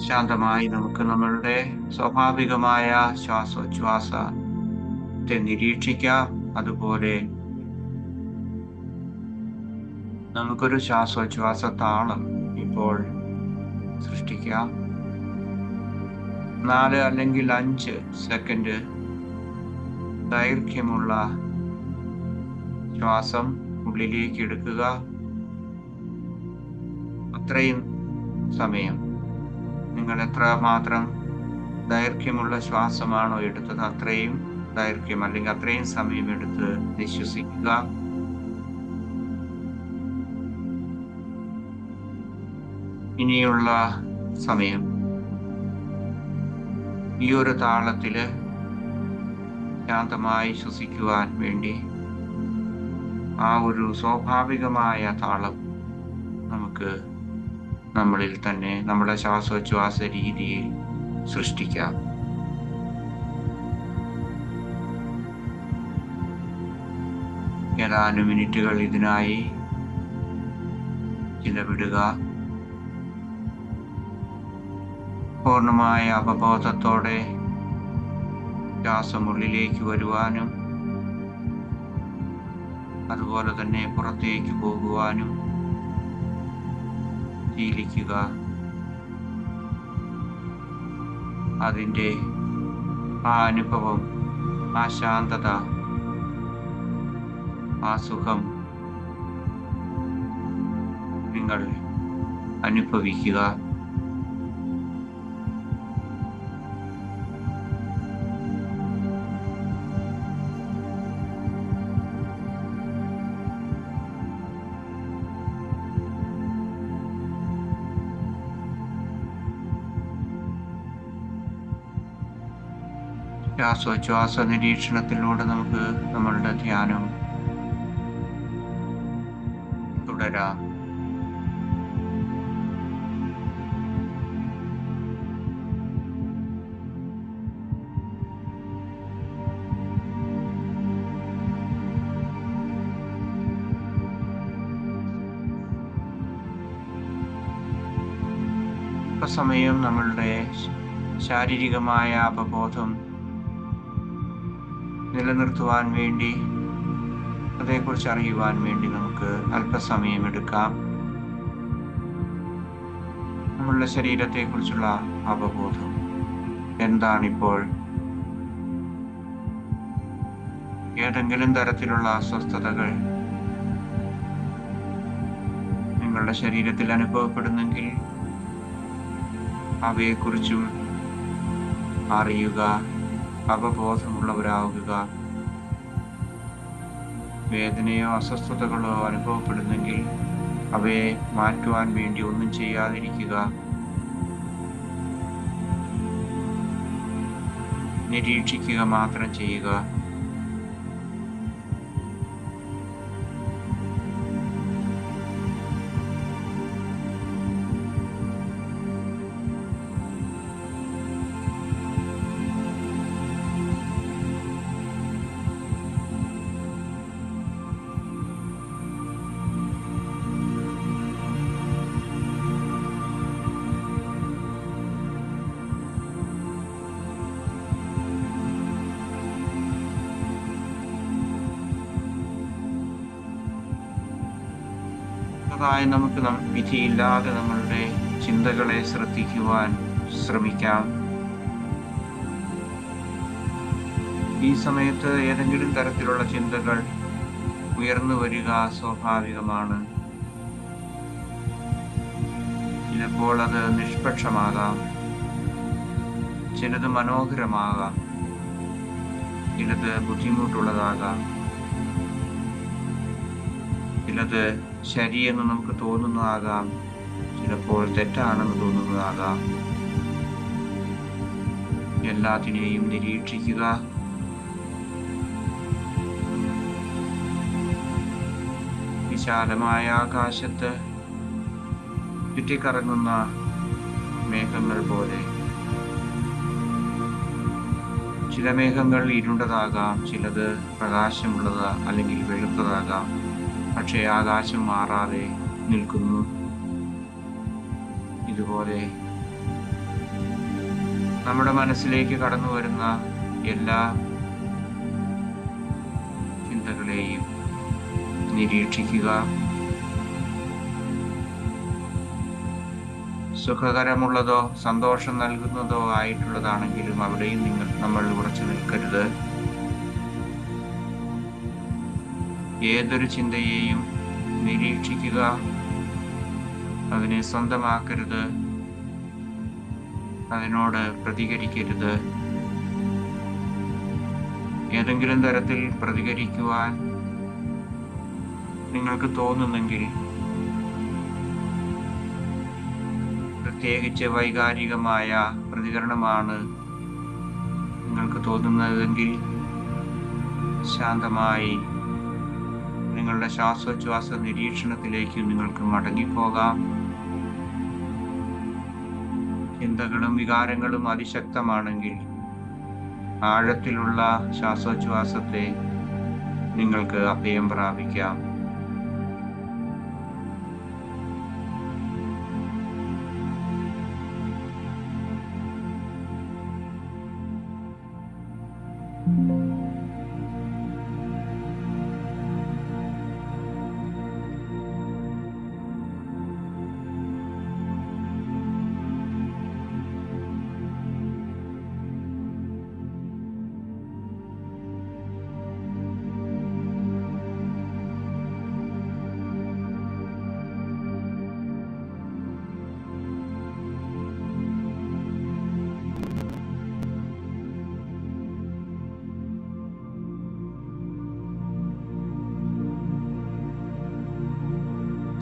ശാന്തമായി നമുക്ക് നമ്മളുടെ സ്വാഭാവികമായ ശ്വാസോച്ഛ്വാസത്തെ നിരീക്ഷിക്കാം. അതുപോലെ നമുക്കൊരു ശ്വാസോച്ഛ്വാസ താളം ഇപ്പോൾ സൃഷ്ടിക്കാം. 4 അല്ലെങ്കിൽ 5 സെക്കൻഡ് ദൈർഘ്യമുള്ള ശ്വാസം ഉള്ളിലേക്ക് എടുക്കുക. അത്രയും സമയം നിങ്ങൾ എത്രമാത്രം ദൈർഘ്യമുള്ള ശ്വാസമാണോ എടുത്തത് അത്രയും ദൈർഘ്യം അല്ലെങ്കിൽ അത്രയും സമയം എടുത്ത് നിശ്വസിക്കുക. ഇനിയുള്ള സമയം ഈ ഒരു താളത്തില് ശാന്തമായി ശ്വസിക്കുവാൻ വേണ്ടി ആ ഒരു സ്വാഭാവികമായ താളം നമുക്ക് നമ്മളിൽ തന്നെ നമ്മുടെ ശ്വാസോച്ഛ്വാസ രീതിയിൽ സൃഷ്ടിക്കാം. ഏതാനും മിനിറ്റുകൾ ഇതിനായി ചിലവിടുക. പൂർണ്ണമായ അവബോധത്തോടെ ശ്വാസം ഉള്ളിലേക്ക് വരുവാനും അതുപോലെ തന്നെ പുറത്തേക്ക് പോകുവാനും ശീലിക്കുക. അതിൻ്റെ ആ അനുഭവം, ആ ശാന്തത, ആ സുഖം നിങ്ങൾ അനുഭവിക്കുക. ശ്വാസോച്ഛ്വാസ നിരീക്ഷണത്തിലൂടെ നമുക്ക് നമ്മളുടെ ധ്യാനം തുടരാം. സമയം നമ്മളുടെ ശാരീരികമായ അവബോധം നിലനിർത്തുവാൻ വേണ്ടി, അതേക്കുറിച്ച് അറിയുവാൻ വേണ്ടി നമുക്ക് അല്പസമയം എടുക്കാം. നമ്മളുടെ ശരീരത്തെക്കുറിച്ചുള്ള അവബോധം എന്താണിപ്പോൾ? ഏതെങ്കിലും തരത്തിലുള്ള അസ്വസ്ഥതകൾ നിങ്ങളുടെ ശരീരത്തിൽ അനുഭവപ്പെടുന്നെങ്കിൽ അവയെക്കുറിച്ചും അറിയുക, അവബോധമുള്ളവരാകുക. വേദനയോ അസ്വസ്ഥതകളോ അനുഭവപ്പെടുന്നെങ്കിൽ അവയെ മാറ്റുവാൻ വേണ്ടി ഒന്നും ചെയ്യാതിരിക്കുക. നിരീക്ഷിക്കുക മാത്രം ചെയ്യുക. അതായത് നമുക്ക് വിധിയില്ലാതെ നമ്മളുടെ ചിന്തകളെ ശ്രദ്ധിക്കുവാൻ ശ്രമിക്കാം. ഈ സമയത്ത് ഏതെങ്കിലും തരത്തിലുള്ള ചിന്തകൾ ഉയർന്നു വരിക സ്വാഭാവികമാണ്. ചിലപ്പോൾ അത് നിഷ്പക്ഷമാകാം, ചിലത് മനോഹരമാകാം, ചിലത് ബുദ്ധിമുട്ടുള്ളതാകാം, ചിലത് ശരിയെന്ന് നമുക്ക് തോന്നുന്നതാകാം, ചിലപ്പോൾ തെറ്റാണെന്ന് തോന്നുന്നതാകാം. എല്ലാത്തിനെയും നിരീക്ഷിക്കുക. വിശാലമായ ആകാശത്ത് ചുറ്റിക്കറങ്ങുന്ന മേഘങ്ങൾ പോലെ. ചില മേഘങ്ങൾ ഇരുണ്ടതാകാം, ചിലത് പ്രകാശമുള്ളത് അല്ലെങ്കിൽ വെളുത്തതാകാം. പക്ഷേ ആകാശം മാറാതെ നിൽക്കുന്നു. ഇതുപോലെ നമ്മുടെ മനസ്സിലേക്ക് കടന്നു വരുന്ന എല്ലാ ചിന്തകളെയും നിരീക്ഷിക്കുക. സുഖകരമുള്ളതോ സന്തോഷം നൽകുന്നതോ ആയിട്ടുള്ളതാണെങ്കിലും അവിടെയും നമ്മൾ ഉറച്ചു നിൽക്കരുത്. ഏതൊരു ചിന്തയെയും നിരീക്ഷിക്കുക, അതിനെ സ്വന്തമാക്കരുത്. അതിനോട് പ്രതികരിക്കരുത്. ഏതെങ്കിലും തരത്തിൽ പ്രതികരിക്കുവാൻ നിങ്ങൾക്ക് തോന്നുന്നെങ്കിൽ, പ്രത്യേകിച്ച് വൈകാരികമായ പ്രതികരണമാണ് നിങ്ങൾക്ക് തോന്നുന്നതെങ്കിൽ, ശാന്തമായി നിങ്ങളുടെ ശ്വാസോച്ഛ്വാസ നിരീക്ഷണത്തിലേക്ക് നിങ്ങൾക്ക് മടങ്ങിപ്പോകാം. ചിന്തകളും വികാരങ്ങളും അതിശക്തമാണെങ്കിൽ ആഴത്തിലുള്ള ശ്വാസോച്ഛ്വാസത്തെ നിങ്ങൾക്ക് അഭയം പ്രാപിക്കാം.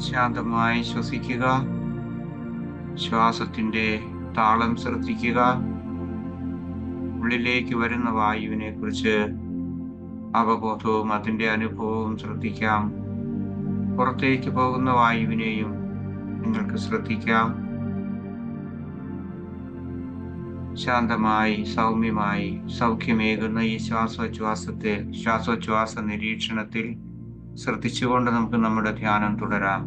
ശാന്തമായി ശ്വസിക്കുക. ശ്വാസത്തിന്റെ താളം ശ്രദ്ധിക്കുക. ഉള്ളിലേക്ക് വരുന്ന വായുവിനെ കുറിച്ച് അവബോധവും അതിൻ്റെ അനുഭവവും ശ്രദ്ധിക്കാം. പുറത്തേക്ക് പോകുന്ന വായുവിനെയും നിങ്ങൾക്ക് ശ്രദ്ധിക്കാം. ശാന്തമായി, സൗമ്യമായി, സൗഖ്യമേകുന്ന ഈ ശ്വാസോച്ഛ്വാസ നിരീക്ഷണത്തിൽ ശ്രദ്ധിച്ചുകൊണ്ട് നമുക്ക് നമ്മുടെ ധ്യാനം തുടരാം.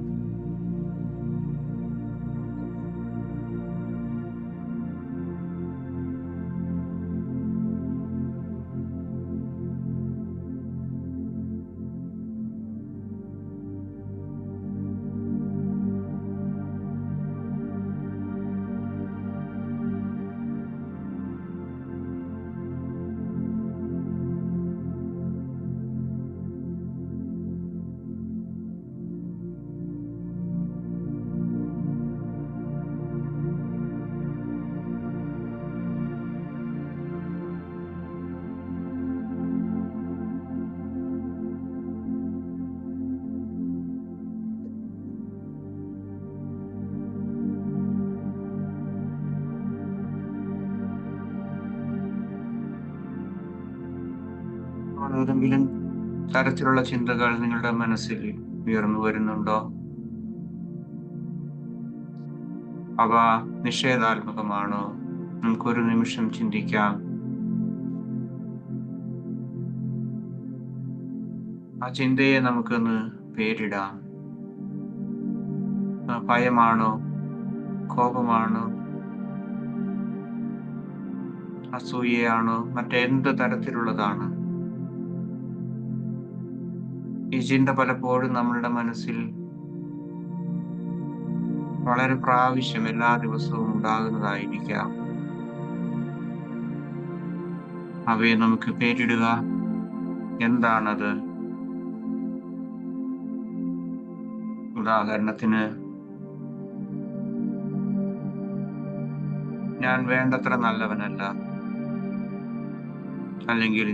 ഏതെങ്കിലും തരത്തിലുള്ള ചിന്തകൾ നിങ്ങളുടെ മനസ്സിൽ ഉയർന്നു വരുന്നുണ്ടോ? അവ നിഷേധാത്മകമാണോ? നമുക്കൊരു നിമിഷം ചിന്തിക്കാം. ആ ചിന്തയെ നമുക്കൊന്ന് പേരിടാം. ഭയമാണോ? കോപമാണോ? അസൂയയാണോ? മറ്റെന്ത് തരത്തിലുള്ളതാണ്? ഈ ചിന്ത പലപ്പോഴും നമ്മളുടെ മനസ്സിൽ വളരെ പ്രാവശ്യം എല്ലാ ദിവസവും ഉണ്ടാകുന്നതായിരിക്കാം. അവയെ നമുക്ക് പേരിടുക. എന്താണത്? ഉദാഹരണത്തിന്, ഞാൻ വേണ്ടത്ര നല്ലവനല്ല, അല്ലെങ്കിൽ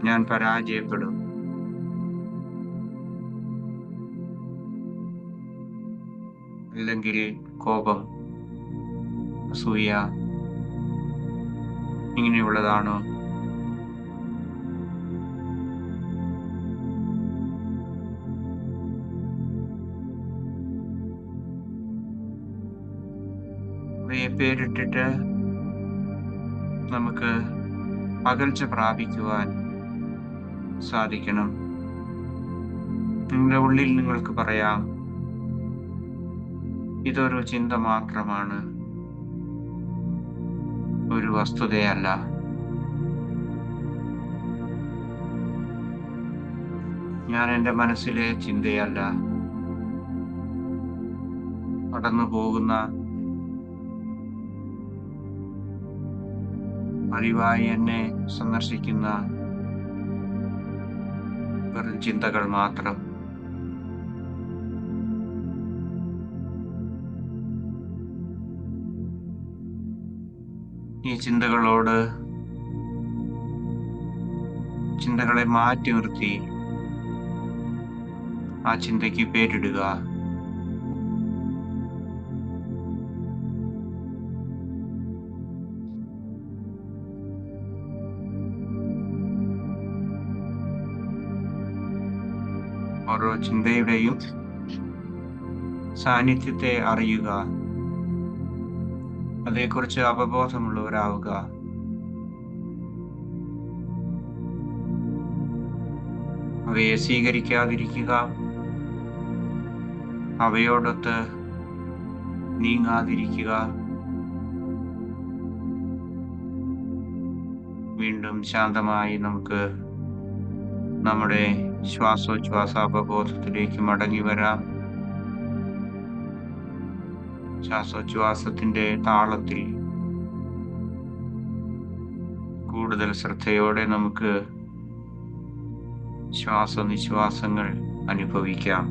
ഞാൻ പരാജയപ്പെടും, അല്ലെങ്കിൽ കോപം, അസൂയ, ഇങ്ങനെയുള്ളതാണോ? അവയെ പേരിട്ടിട്ട് നമുക്ക് അകൽച്ച പ്രാപിക്കുവാൻ സാധിക്കണം. നിങ്ങളുടെ ഉള്ളിൽ നിങ്ങൾക്ക് പറയാം, ഇതൊരു ചിന്ത മാത്രമാണ്, ഒരു വസ്തുതയല്ല. ഞാൻ എൻ്റെ മനസ്സിലെ ചിന്തയല്ല, കടന്നു പോകുന്ന പതിവായി എന്നെ സന്ദർശിക്കുന്ന വെറും ചിന്തകൾ മാത്രം. ഈ ചിന്തകളെ മാറ്റി നിർത്തി ആ ചിന്തയ്ക്ക് പേരിടുക. ഓരോ ചിന്തയുടെയും സാന്നിധ്യത്തെ അറിയുക, അതേക്കുറിച്ച് അവബോധമുള്ളവരാവുക. അവയെ സ്വീകരിക്കാതിരിക്കുക, അവയോടൊത്ത് നീങ്ങാതിരിക്കുക. വീണ്ടും ശാന്തമായി നമുക്ക് നമ്മുടെ ശ്വാസോച്ഛ്വാസാവബോധത്തിലേക്ക് മടങ്ങി വരാം. ശ്വാസോച്ഛ്വാസത്തിന്റെ താളത്തിൽ കൂടുതൽ ശ്രദ്ധയോടെ നമുക്ക് ശ്വാസനിശ്വാസങ്ങൾ അനുഭവിക്കാം.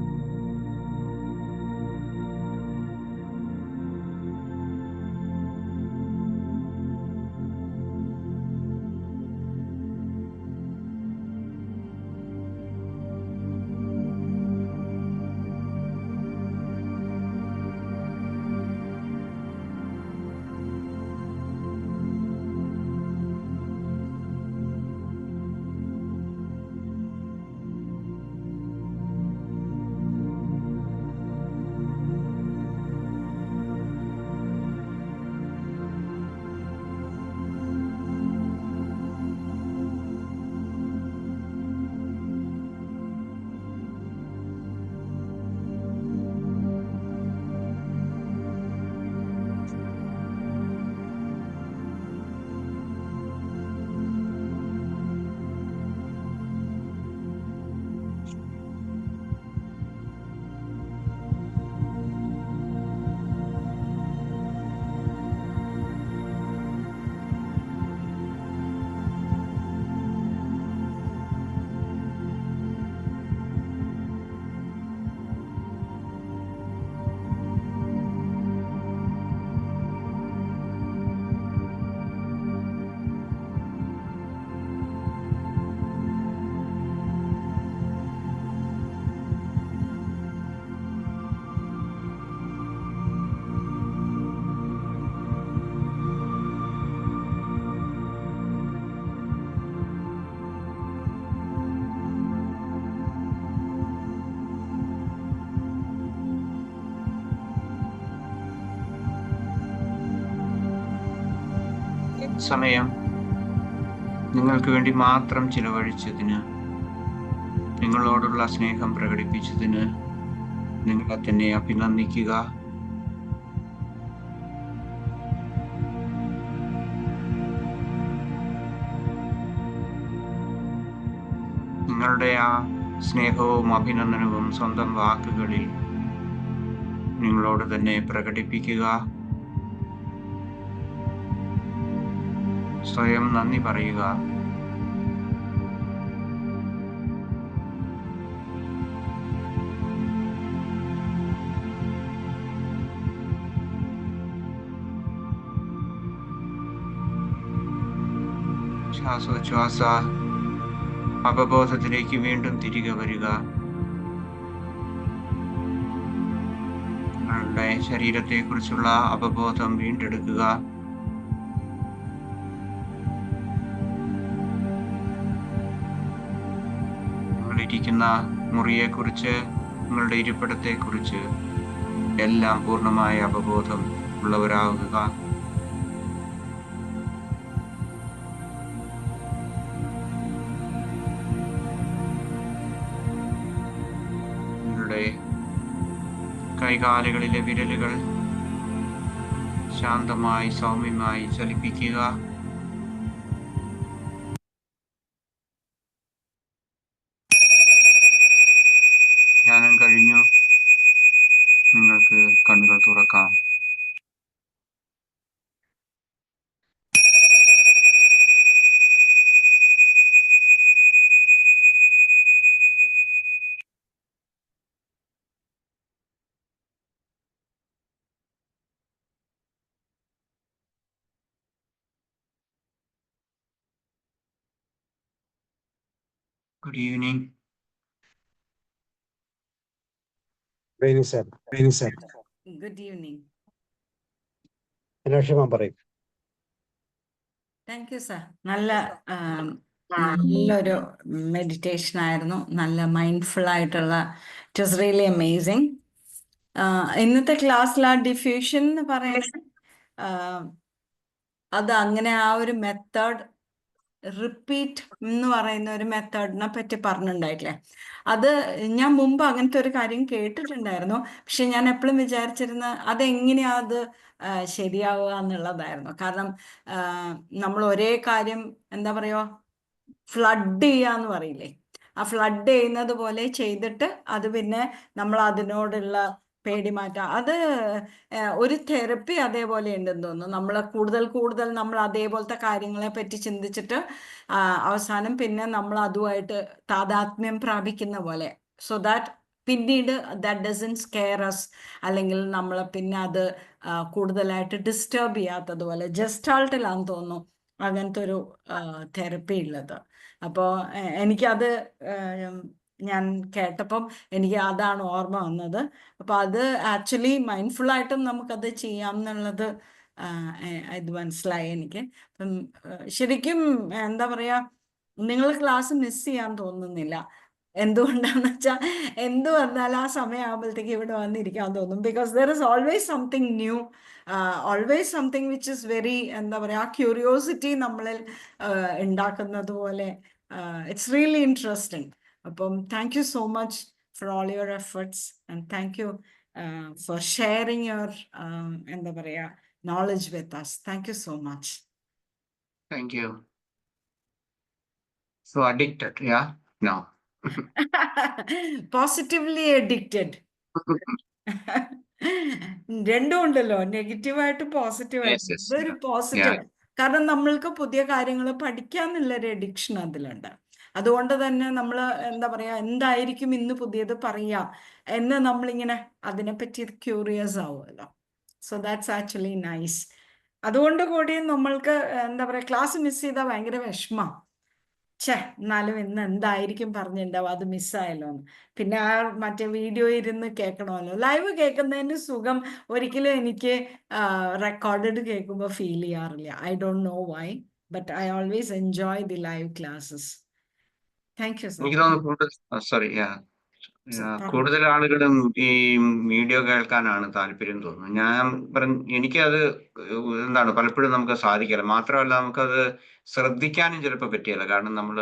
സമയം നിങ്ങൾക്ക് വേണ്ടി മാത്രം ചിലവഴിച്ചതിന്, നിങ്ങളോടുള്ള സ്നേഹം പ്രകടിപ്പിച്ചതിന് നിങ്ങളെ തന്നെ അഭിനന്ദിക്കുക. നിങ്ങളുടെ ആ സ്നേഹവും അഭിനന്ദനവും സ്വന്തം വാക്കുകളിൽ നിങ്ങളോട് തന്നെ പ്രകടിപ്പിക്കുക. സ്വയം നന്ദി പറയുക. ശ്വാസോച്ഛ്വാസ അവബോധത്തിലേക്ക് വീണ്ടും തിരികെ വരിക. നിങ്ങളുടെ ശരീരത്തെക്കുറിച്ചുള്ള അവബോധം വീണ്ടെടുക്കുക. നിങ്ങളിരിക്കുന്ന മുറിയെക്കുറിച്ച്, നിങ്ങളുടെ ഇരിപ്പിടത്തെക്കുറിച്ച് എല്ലാം പൂർണ്ണമായ അവബോധം ഉള്ളവരാകുക. നിങ്ങളുടെ കൈകാലുകളിലെ വിരലുകൾ ശാന്തമായി സൗമ്യമായി ചലിപ്പിക്കുക. ധ്യാനം കഴിഞ്ഞു. നിങ്ങൾക്ക് കണ്ണുകൾ തുറക്കാം. Good evening. Benny sir. Good evening. അന്വേഷണം പറയും. Thank you sir. നല്ലൊരു മെഡിറ്റേഷൻ ആയിരുന്നു. നല്ല മൈൻഡ്ഫുൾ ആയിട്ടുള്ള, ഇറ്റ് വാസ് റിയലി അമേസിങ്. ഇന്നത്തെ ക്ലാസ്സിൽ ആ ഡിഫ്യൂഷൻ എന്ന് പറയുന്നത് അത് അങ്ങനെ ആ ഒരു മെത്തേഡ് റിപ്പീറ്റ് എന്ന് പറയുന്ന ഒരു മെത്തേഡിനെ പറ്റി പറഞ്ഞിട്ടുണ്ടായിട്ടില്ലേ? അത് ഞാൻ മുമ്പ് അങ്ങനത്തെ ഒരു കാര്യം കേട്ടിട്ടുണ്ടായിരുന്നു. പക്ഷെ ഞാൻ എപ്പോഴും വിചാരിച്ചിരുന്ന അതെങ്ങനെയാ അത് ശരിയാവുക എന്നുള്ളതായിരുന്നു. കാരണം നമ്മൾ ഒരേ കാര്യം എന്താ പറയുക, ഫ്ലഡ് ചെയ്യാന്ന് പറയില്ലേ, ആ ഫ്ലഡ് ചെയ്യുന്നത് പോലെ ചെയ്തിട്ട് അത് പിന്നെ നമ്മൾ അതിനോടുള്ള പേടി മാറ്റാം. അത് ഒരു തെറപ്പി അതേപോലെ ഉണ്ടെന്ന് തോന്നുന്നു. നമ്മൾ കൂടുതൽ നമ്മൾ അതേപോലത്തെ കാര്യങ്ങളെ പറ്റി ചിന്തിച്ചിട്ട് അവസാനം പിന്നെ നമ്മൾ അതുമായിട്ട് താതാത്മ്യം പ്രാപിക്കുന്ന പോലെ, സോ ദാറ്റ് പിന്നീട് ദാറ്റ് ഡസൻ സ്കെയർ അസ്, അല്ലെങ്കിൽ നമ്മൾ പിന്നെ അത് കൂടുതലായിട്ട് ഡിസ്റ്റർബ് ചെയ്യാത്തതുപോലെ. ജസ്റ്റാൾട്ടിലാന്ന് തോന്നുന്നു അങ്ങനത്തെ ഒരു തെറപ്പി ഉള്ളത്. അപ്പോൾ എനിക്കത് ഞാൻ കേട്ടപ്പം എനിക്ക് അതാണ് ഓർമ്മ വന്നത്. അപ്പോൾ അത് ആക്ച്വലി മൈൻഡ്ഫുള്ളായിട്ടും നമുക്കത് ചെയ്യാം എന്നുള്ളത് ഇത് മനസ്സിലായി എനിക്ക്. അപ്പം ശരിക്കും എന്താ പറയുക, നിങ്ങൾ ക്ലാസ് മിസ് ചെയ്യാൻ തോന്നുന്നില്ല. എന്തുകൊണ്ടാന്ന് വെച്ചാൽ എന്ത് വന്നാലും ആ സമയമാകുമ്പോഴത്തേക്ക് ഇവിടെ വന്നിരിക്കാൻ തോന്നും. Because there is always something new, always something which is very, എന്താ പറയുക, ആ ക്യൂരിയോസിറ്റി നമ്മളിൽ ഉണ്ടാക്കുന്നത് പോലെ. It's really interesting. അപ്പം thank you so much for all your efforts and thank you for sharing your എന്താ പറയുക knowledge with us. Thank you so much. Thank you. So addicted, yeah? No. Positively addicted. രണ്ടും ഉണ്ടല്ലോ, നെഗറ്റീവായിട്ട് പോസിറ്റീവായിട്ട്. Yes. ഇതൊരു positive. കാരണം നമ്മൾക്ക് പുതിയ കാര്യങ്ങൾ പഠിക്കാന്നുള്ളൊരു അഡിക്ഷൻ അതിലുണ്ട്. അതുകൊണ്ട് തന്നെ നമ്മൾ എന്താ പറയാ, എന്തായിരിക്കും ഇന്ന് പുതിയത് പറയാ എന്ന് നമ്മളിങ്ങനെ അതിനെപ്പറ്റി ക്യൂറിയസ് ആവുമല്ലോ. So that's actually nice. അതുകൊണ്ട് കൂടി നമ്മൾക്ക് എന്താ പറയാ, ക്ലാസ് മിസ് ചെയ്താൽ ഭയങ്കര വിഷമം. എന്നാലും ഇന്ന് എന്തായിരിക്കും പറഞ്ഞിട്ടുണ്ടാവും, അത് മിസ്സായല്ലോ എന്ന്. പിന്നെ ആ മറ്റേ വീഡിയോ ഇരുന്ന് കേൾക്കണമല്ലോ. ലൈവ് കേൾക്കുന്നതിന് സുഖം ഒരിക്കലും എനിക്ക് റെക്കോർഡഡ് കേൾക്കുമ്പോൾ ഫീൽ ചെയ്യാറില്ല. I don't know why, but I always enjoy the live classes. Thank you sir. എനിക്ക് തോന്നുന്നു സോറി, കൂടുതൽ ആളുകളും ഈ വീഡിയോ കേൾക്കാനാണ് താല്പര്യം തോന്നുന്നു. ഞാൻ എനിക്കത് എന്താണ് പലപ്പോഴും നമുക്ക് സാധിക്കില്ല. മാത്രമല്ല നമുക്കത് ശ്രദ്ധിക്കാനും ചിലപ്പോൾ പറ്റിയല്ല. കാരണം നമ്മൾ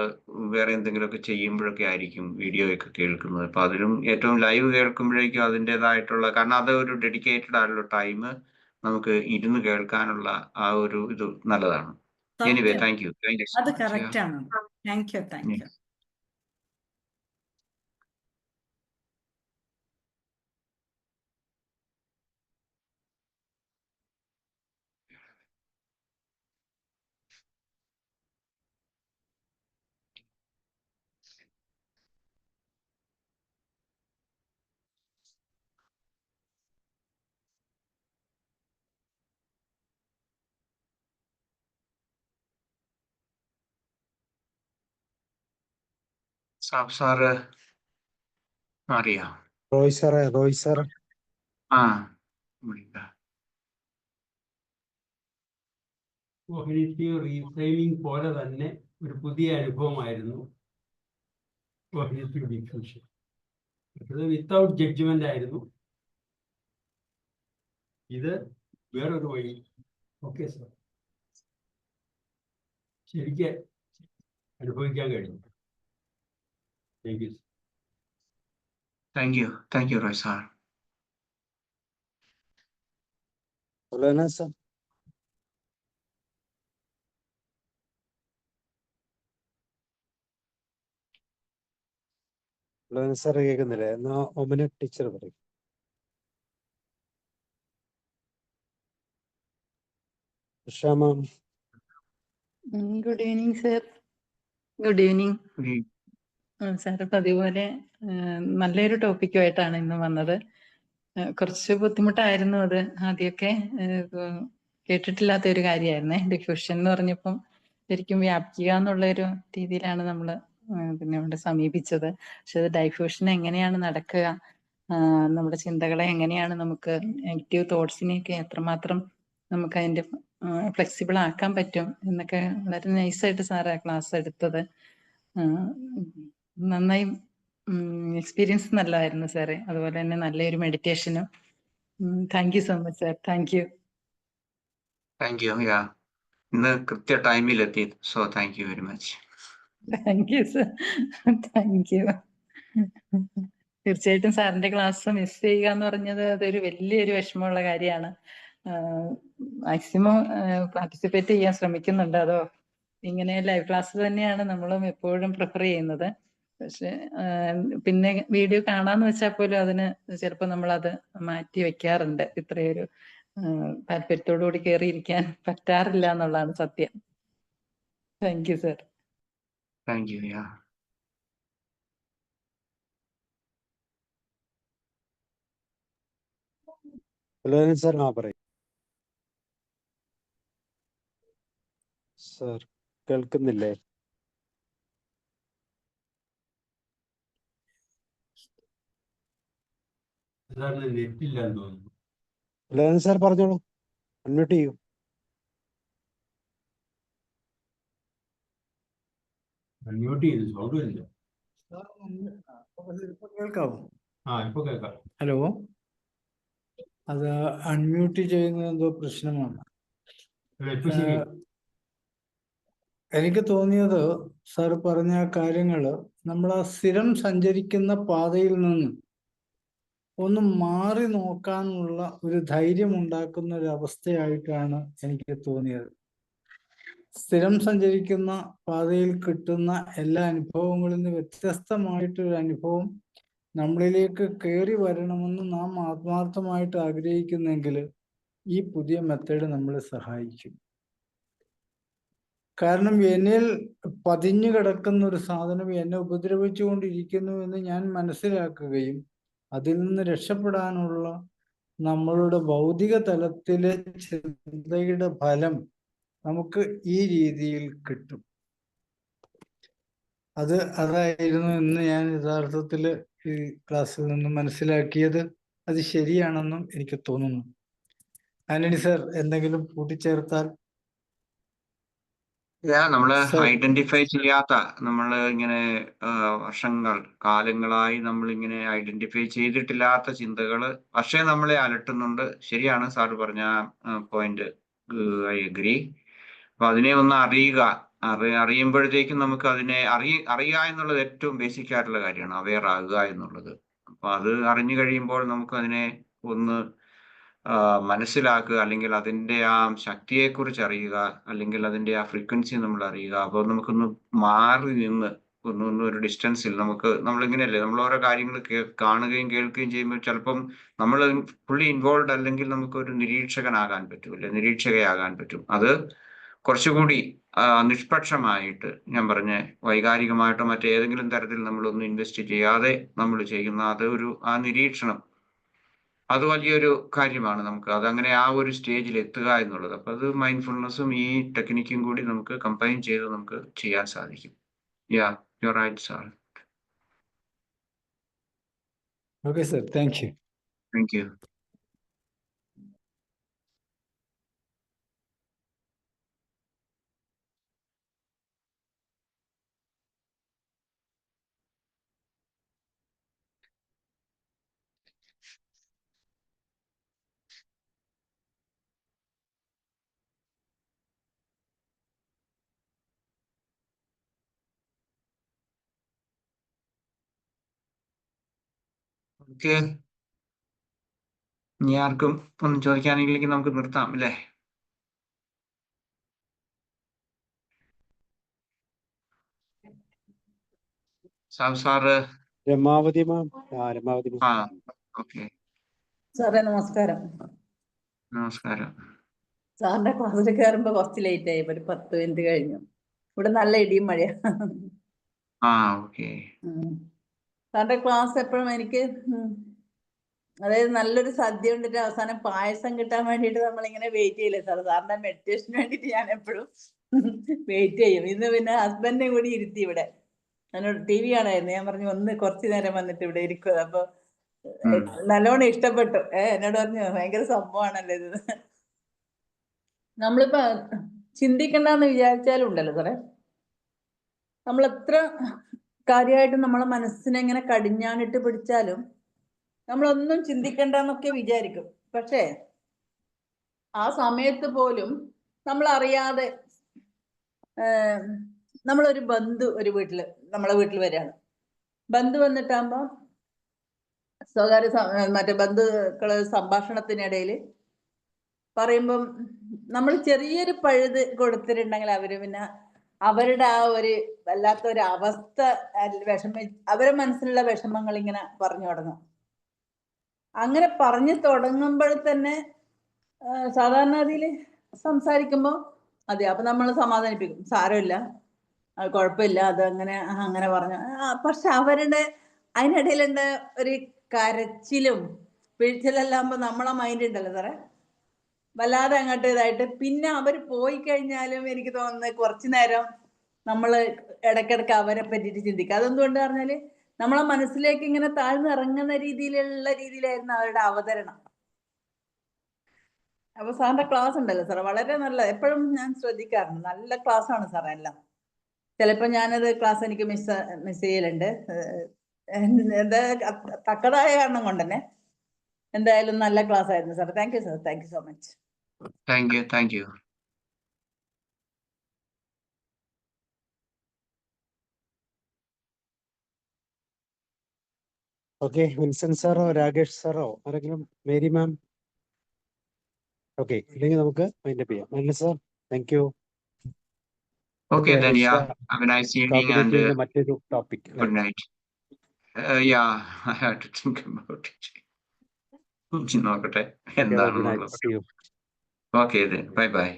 വേറെ എന്തെങ്കിലുമൊക്കെ ചെയ്യുമ്പോഴൊക്കെ ആയിരിക്കും വീഡിയോ ഒക്കെ കേൾക്കുന്നത്. അപ്പൊ അതിലും ഏറ്റവും ലൈവ് കേൾക്കുമ്പോഴേക്കും അതിൻ്റെതായിട്ടുള്ള, കാരണം അത് ഒരു ഡെഡിക്കേറ്റഡ് ആയിട്ടുള്ള ടൈം നമുക്ക് ഇരുന്ന് കേൾക്കാനുള്ള ആ ഒരു ഇത് നല്ലതാണ്. Anyway, thank you. അത് കറക്റ്റ് ആണ്. Thank you. സാറ് അറിയാം. റോയ് സാറ്. കോഗ്നിറ്റീവ് റീഫ്രെയിമിംഗ് പോലെ തന്നെ ഒരു പുതിയ അനുഭവമായിരുന്നു കോഗ്നിറ്റീവ് ഡിഫ്യൂഷൻ. ഇത് വിത്തൗട്ട് ജഡ്ജ്മെന്റ് ആയിരുന്നു. ഇത് വേറൊരു വഴി. ഓക്കെ സാർ, ശരിക്ക് അനുഭവിക്കാൻ കഴിഞ്ഞു. Thank you, Roy sir. Sir കേൾക്കുന്നില്ലേ? എന്നാ ഒമന ടീച്ചർ പറയും. Good evening sir. Good evening sir. പതിപോലെ നല്ലൊരു ടോപ്പിക്കുമായിട്ടാണ് ഇന്ന് വന്നത്. കുറച്ച് ബുദ്ധിമുട്ടായിരുന്നു അത്. ആദ്യമൊക്കെ കേട്ടിട്ടില്ലാത്ത ഒരു കാര്യമായിരുന്നേ. ഡിഫ്യൂഷൻ എന്ന് പറഞ്ഞപ്പം ശരിക്കും വ്യാപിക്കുക എന്നുള്ള ഒരു രീതിയിലാണ് നമ്മൾ പിന്നെ ഇവിടെ സമീപിച്ചത്. പക്ഷെ അത് ഡൈഫ്യൂഷൻ എങ്ങനെയാണ് നടക്കുക, നമ്മുടെ ചിന്തകളെ എങ്ങനെയാണ് നമുക്ക് നെഗറ്റീവ് തോട്ട്സിനെയൊക്കെ എത്രമാത്രം നമുക്ക് അതിന്റെ ഫ്ലെക്സിബിൾ ആക്കാൻ പറ്റും എന്നൊക്കെ വളരെ നൈസായിട്ട് സാറ് ആ ക്ലാസ് എടുത്തത്. നന്നായി എക്സ്പീരിയൻസ് നല്ലതായിരുന്നു സാറേ. അതുപോലെ തന്നെ നല്ലൊരു മെഡിറ്റേഷനും. Thank you so much sir. Thank you. Thank you. ഇന്ന് കൃത്യ ടൈമിലെത്തി. So thank you very much. Thank you sir. Thank you. തീർച്ചയായിട്ടും സാറിന്റെ ക്ലാസ് മിസ് ചെയ്യുക എന്ന് പറഞ്ഞത് അതൊരു വലിയൊരു വിഷമമുള്ള കാര്യമാണ്. മാക്സിമം പാർട്ടിസിപ്പേറ്റ് ചെയ്യാൻ ശ്രമിക്കുന്നുണ്ട്. അതോ ഇങ്ങനെ ലൈവ് ക്ലാസ് തന്നെയാണ് നമ്മളും എപ്പോഴും പ്രിഫർ ചെയ്യുന്നത്. പക്ഷെ പിന്നെ വീഡിയോ കാണാന്ന് വെച്ചാൽ പോലും അതിന് ചിലപ്പോൾ നമ്മളത് മാറ്റി വെക്കാറുണ്ട്. ഇത്രയൊരു താല്പര്യത്തോടു കൂടി കയറിയിരിക്കാൻ പറ്റാറില്ല എന്നുള്ളതാണ് സത്യം. Thank you sir. Thank you. Sir പറയും സാർ, കേൾക്കുന്നില്ലേ? നെറ്റില്ലാന്ന് തോന്നുന്നു. സാർ പറഞ്ഞോളൂ, അൺമ്യൂട്ട് ചെയ്യൂ. അൺമ്യൂട്ട് ചെയ്തു, സൗണ്ട് ഇല്ല. കേൾക്കാവോ? ഇപ്പൊ കേൾക്കാം. ഹലോ, അത് അൺമ്യൂട്ട് ചെയ്യുന്നത് എന്തോ പ്രശ്നമാണ്. ഇപ്പൊ ശരി. എനിക്ക് തോന്നിയത് സാർ പറഞ്ഞ കാര്യങ്ങള് നമ്മൾ ആ സ്ഥിരം സഞ്ചരിക്കുന്ന പാതയിൽ നിന്ന് ഒന്ന് മാറി നോക്കാനുള്ള ഒരു ധൈര്യം ഉണ്ടാക്കുന്ന ഒരു അവസ്ഥയായിട്ടാണ് എനിക്ക് തോന്നിയത്. സ്ഥിരം സഞ്ചരിക്കുന്ന പാതയിൽ കിട്ടുന്ന എല്ലാ അനുഭവങ്ങളിൽ നിന്ന് വ്യത്യസ്തമായിട്ടൊരു അനുഭവം നമ്മളിലേക്ക് കയറി വരണമെന്ന് നാം ആത്മാർത്ഥമായിട്ട് ആഗ്രഹിക്കുന്നെങ്കിൽ ഈ പുതിയ മെത്തേഡ് നമ്മളെ സഹായിക്കും. കാരണം എന്നിൽ പതിഞ്ഞു കിടക്കുന്ന ഒരു സാധനം എന്നെ ഉപദ്രവിച്ചുകൊണ്ടിരിക്കുന്നു എന്ന് ഞാൻ മനസ്സിലാക്കുകയും അതിൽ നിന്ന് രക്ഷപ്പെടാനുള്ള നമ്മളുടെ ഭൗതിക തലത്തിലെ ചിന്തയുടെ ഫലം നമുക്ക് ഈ രീതിയിൽ കിട്ടും. അതായിരുന്നു ഇന്ന് ഞാൻ യഥാർത്ഥത്തിൽ ഈ ക്ലാസ്സിൽ നിന്ന് മനസ്സിലാക്കിയത്. അത് ശരിയാണെന്നും എനിക്ക് തോന്നുന്നു. ആന്റണി സാർ എന്തെങ്കിലും കൂട്ടിച്ചേർത്താൽ? നമ്മള് ഐഡന്റിഫൈ ചെയ്യാത്ത, നമ്മള് ഇങ്ങനെ കാലങ്ങളായി നമ്മൾ ഇങ്ങനെ ഐഡന്റിഫൈ ചെയ്തിട്ടില്ലാത്ത ചിന്തകള് പക്ഷേ നമ്മളെ അലട്ടുന്നുണ്ട്. ശരിയാണ് സാറ് പറഞ്ഞ പോയിന്റ്, ഐ അഗ്രി. അപ്പൊ അതിനെ ഒന്ന് അറിയുക. അറിയുമ്പോഴത്തേക്കും നമുക്ക് അതിനെ അറിയുക എന്നുള്ളത് ഏറ്റവും ബേസിക് ആയിട്ടുള്ള കാര്യമാണ്, അവെയർ ആകുക എന്നുള്ളത്. അപ്പൊ അത് അറിഞ്ഞു കഴിയുമ്പോൾ നമുക്ക് അതിനെ ഒന്ന് മനസ്സിലാക്കുക, അല്ലെങ്കിൽ അതിൻ്റെ ആ ശക്തിയെക്കുറിച്ച് അറിയുക, അല്ലെങ്കിൽ അതിൻ്റെ ആ ഫ്രീക്വൻസി നമ്മൾ അറിയുക. അപ്പോൾ നമുക്കൊന്ന് മാറി നിന്ന് ഒരു ഡിസ്റ്റൻസിൽ നമ്മളിങ്ങനെയല്ലേ, നമ്മൾ ഓരോ കാര്യങ്ങൾ കാണുകയും കേൾക്കുകയും ചെയ്യുമ്പോൾ ചിലപ്പം നമ്മൾ ഫുള്ളി ഇൻവോൾവ് അല്ലെങ്കിൽ നമുക്കൊരു നിരീക്ഷകനാകാൻ പറ്റും, അല്ലെ നിരീക്ഷകയാകാൻ പറ്റും. അത് കുറച്ചുകൂടി നിഷ്പക്ഷമായിട്ട്, ഞാൻ പറഞ്ഞ വൈകാരികമായിട്ടോ മറ്റേതെങ്കിലും തരത്തിൽ നമ്മളൊന്നും ഇൻവെസ്റ്റ് ചെയ്യാതെ നമ്മൾ ചെയ്യുന്ന ആ നിരീക്ഷണം, അത് വലിയൊരു കാര്യമാണ്. നമുക്ക് അതങ്ങനെ ആ ഒരു സ്റ്റേജിൽ എത്തുക എന്നുള്ളത്. അപ്പൊ അത് മൈൻഡ്ഫുൾനെസ്സും ഈ ടെക്നിക്കും കൂടി നമുക്ക് കമ്പൈൻ ചെയ്ത് നമുക്ക് ചെയ്യാൻ സാധിക്കും. You are right sir. Okay sir, thank you. Thank you. Okay, ഇനി ആർക്കും ഒന്നും ചോദിക്കാനില്ലെങ്കിൽ നമുക്ക് നിർത്താം അല്ലേ? Sir Ramavathi okay. സാറേ നമസ്കാരം. നമസ്കാരം. സാറിന്റെ ക്ലാസ്സിൽ കയറുമ്പോ കുറച്ച് ലേറ്റ് ആയി, ഒരു 10 മിനിറ്റ് കഴിഞ്ഞു. ഇവിടെ നല്ല ഇടിയും മഴയാ. ഓക്കെ. സാറിന്റെ ക്ലാസ് എപ്പോഴും എനിക്ക് അതായത് നല്ലൊരു സദ്യ കൊണ്ടിട്ട് അവസാനം പായസം കിട്ടാൻ വേണ്ടിയിട്ട് നമ്മളിങ്ങനെ വെയിറ്റ് ചെയ്യില്ലേ സാർ? സാറിന്റെ മെഡിറ്റേഷന് വേണ്ടിയിട്ട് ഞാൻ എപ്പോഴും വെയിറ്റ് ചെയ്യും. ഇന്ന് പിന്നെ ഹസ്ബൻഡിനെ കൂടി ഇരുത്തി ഇവിടെ. എന്നോട് TV കാണായിരുന്നു. ഞാൻ പറഞ്ഞു ഒന്ന് കുറച്ചു നേരം വന്നിട്ട് ഇവിടെ ഇരിക്കുക. അപ്പൊ ഉം. നല്ലോണം ഇഷ്ടപ്പെട്ടു. എന്നോട് പറഞ്ഞു ഭയങ്കര സംഭവമാണല്ലോ ഇത്. നമ്മളിപ്പോ ചിന്തിക്കണ്ടെന്ന് വിചാരിച്ചാലും ഉണ്ടല്ലോ സാറേ, നമ്മൾ എത്ര കാര്യമായിട്ട് നമ്മളെ മനസ്സിനെ ഇങ്ങനെ കടിഞ്ഞാണിട്ട് പിടിച്ചാലും നമ്മളൊന്നും ചിന്തിക്കണ്ടെന്നൊക്കെ വിചാരിക്കും. പക്ഷേ ആ സമയത്ത് പോലും നമ്മൾ അറിയാതെ നമ്മളൊരു ബന്ധു നമ്മളെ വീട്ടിൽ വരികയാണ്. ബന്ധു വന്നിട്ടാകുമ്പോ സ്വകാര്യ മറ്റേ ബന്ധുക്കള് സംഭാഷണത്തിനിടയിൽ പറയുമ്പം നമ്മൾ ചെറിയൊരു പഴുത് കൊടുത്തിട്ടുണ്ടെങ്കിൽ അവര് പിന്നെ അവരുടെ ആ ഒരു വല്ലാത്തൊരു അവസ്ഥ അവരെ മനസ്സിലുള്ള വിഷമങ്ങൾ ഇങ്ങനെ പറഞ്ഞു തുടങ്ങും. അങ്ങനെ പറഞ്ഞു തുടങ്ങുമ്പോൾ തന്നെ സാധാരണ അതിൽ സംസാരിക്കുമ്പോ അതെ, അപ്പൊ നമ്മൾ സമാധാനിപ്പിക്കും, സാരമില്ല, അത് കുഴപ്പമില്ല, അത് അങ്ങനെ പറഞ്ഞു. പക്ഷെ അവരുടെ അതിനിടയിലുണ്ട് ഒരു കരച്ചിലും പിഴിച്ചിലെല്ലാം നമ്മളെ മൈൻഡ് ഉണ്ടല്ലോ സാറേ, വല്ലാതെ അങ്ങോട്ട് ഇതായിട്ട് പിന്നെ അവർ പോയി കഴിഞ്ഞാലും എനിക്ക് തോന്നുന്നത് കുറച്ചു നേരം നമ്മൾ ഇടയ്ക്കിടയ്ക്ക് അവരെ പറ്റിയിട്ട് ചിന്തിക്കുക. അതെന്തുകൊണ്ട് പറഞ്ഞാല് നമ്മളെ മനസ്സിലേക്ക് ഇങ്ങനെ താഴ്ന്നിറങ്ങുന്ന രീതിയിലായിരുന്നു അവരുടെ അവതരണം. അപ്പൊ സാറിന്റെ ക്ലാസ് ഉണ്ടല്ലോ സാറേ, വളരെ നല്ല, എപ്പോഴും ഞാൻ ശ്രദ്ധിക്കാറുണ്ട്, നല്ല ക്ലാസ് ആണ് സാറേ എല്ലാം. ചിലപ്പോ ഞാനത് ക്ലാസ് എനിക്ക് മിസ് ചെയ്യലുണ്ട്. എന്താ തക്കതായ കാരണം കൊണ്ട് തന്നെ. എന്തായാലും നല്ല ക്ലാസ് ആയിരുന്നു sir. Thank you sir, thank you so much. Thank you. Okay, Vinson സാറോ രാകേഷ് സാറോ ആരെങ്കിലും, മേരി മാം? ഓക്കെ, ഇല്ലെങ്കിൽ നമുക്ക് മൈൻഡപ്പ് ചെയ്യാം. Vinson sir, thank you. Okay, then yeah, have a nice evening and മറ്റൊരു topic. good night. Yeah, I have to think about it. നോക്കട്ടെ എന്താണെന്നുള്ളത്. Okay then, bye bye.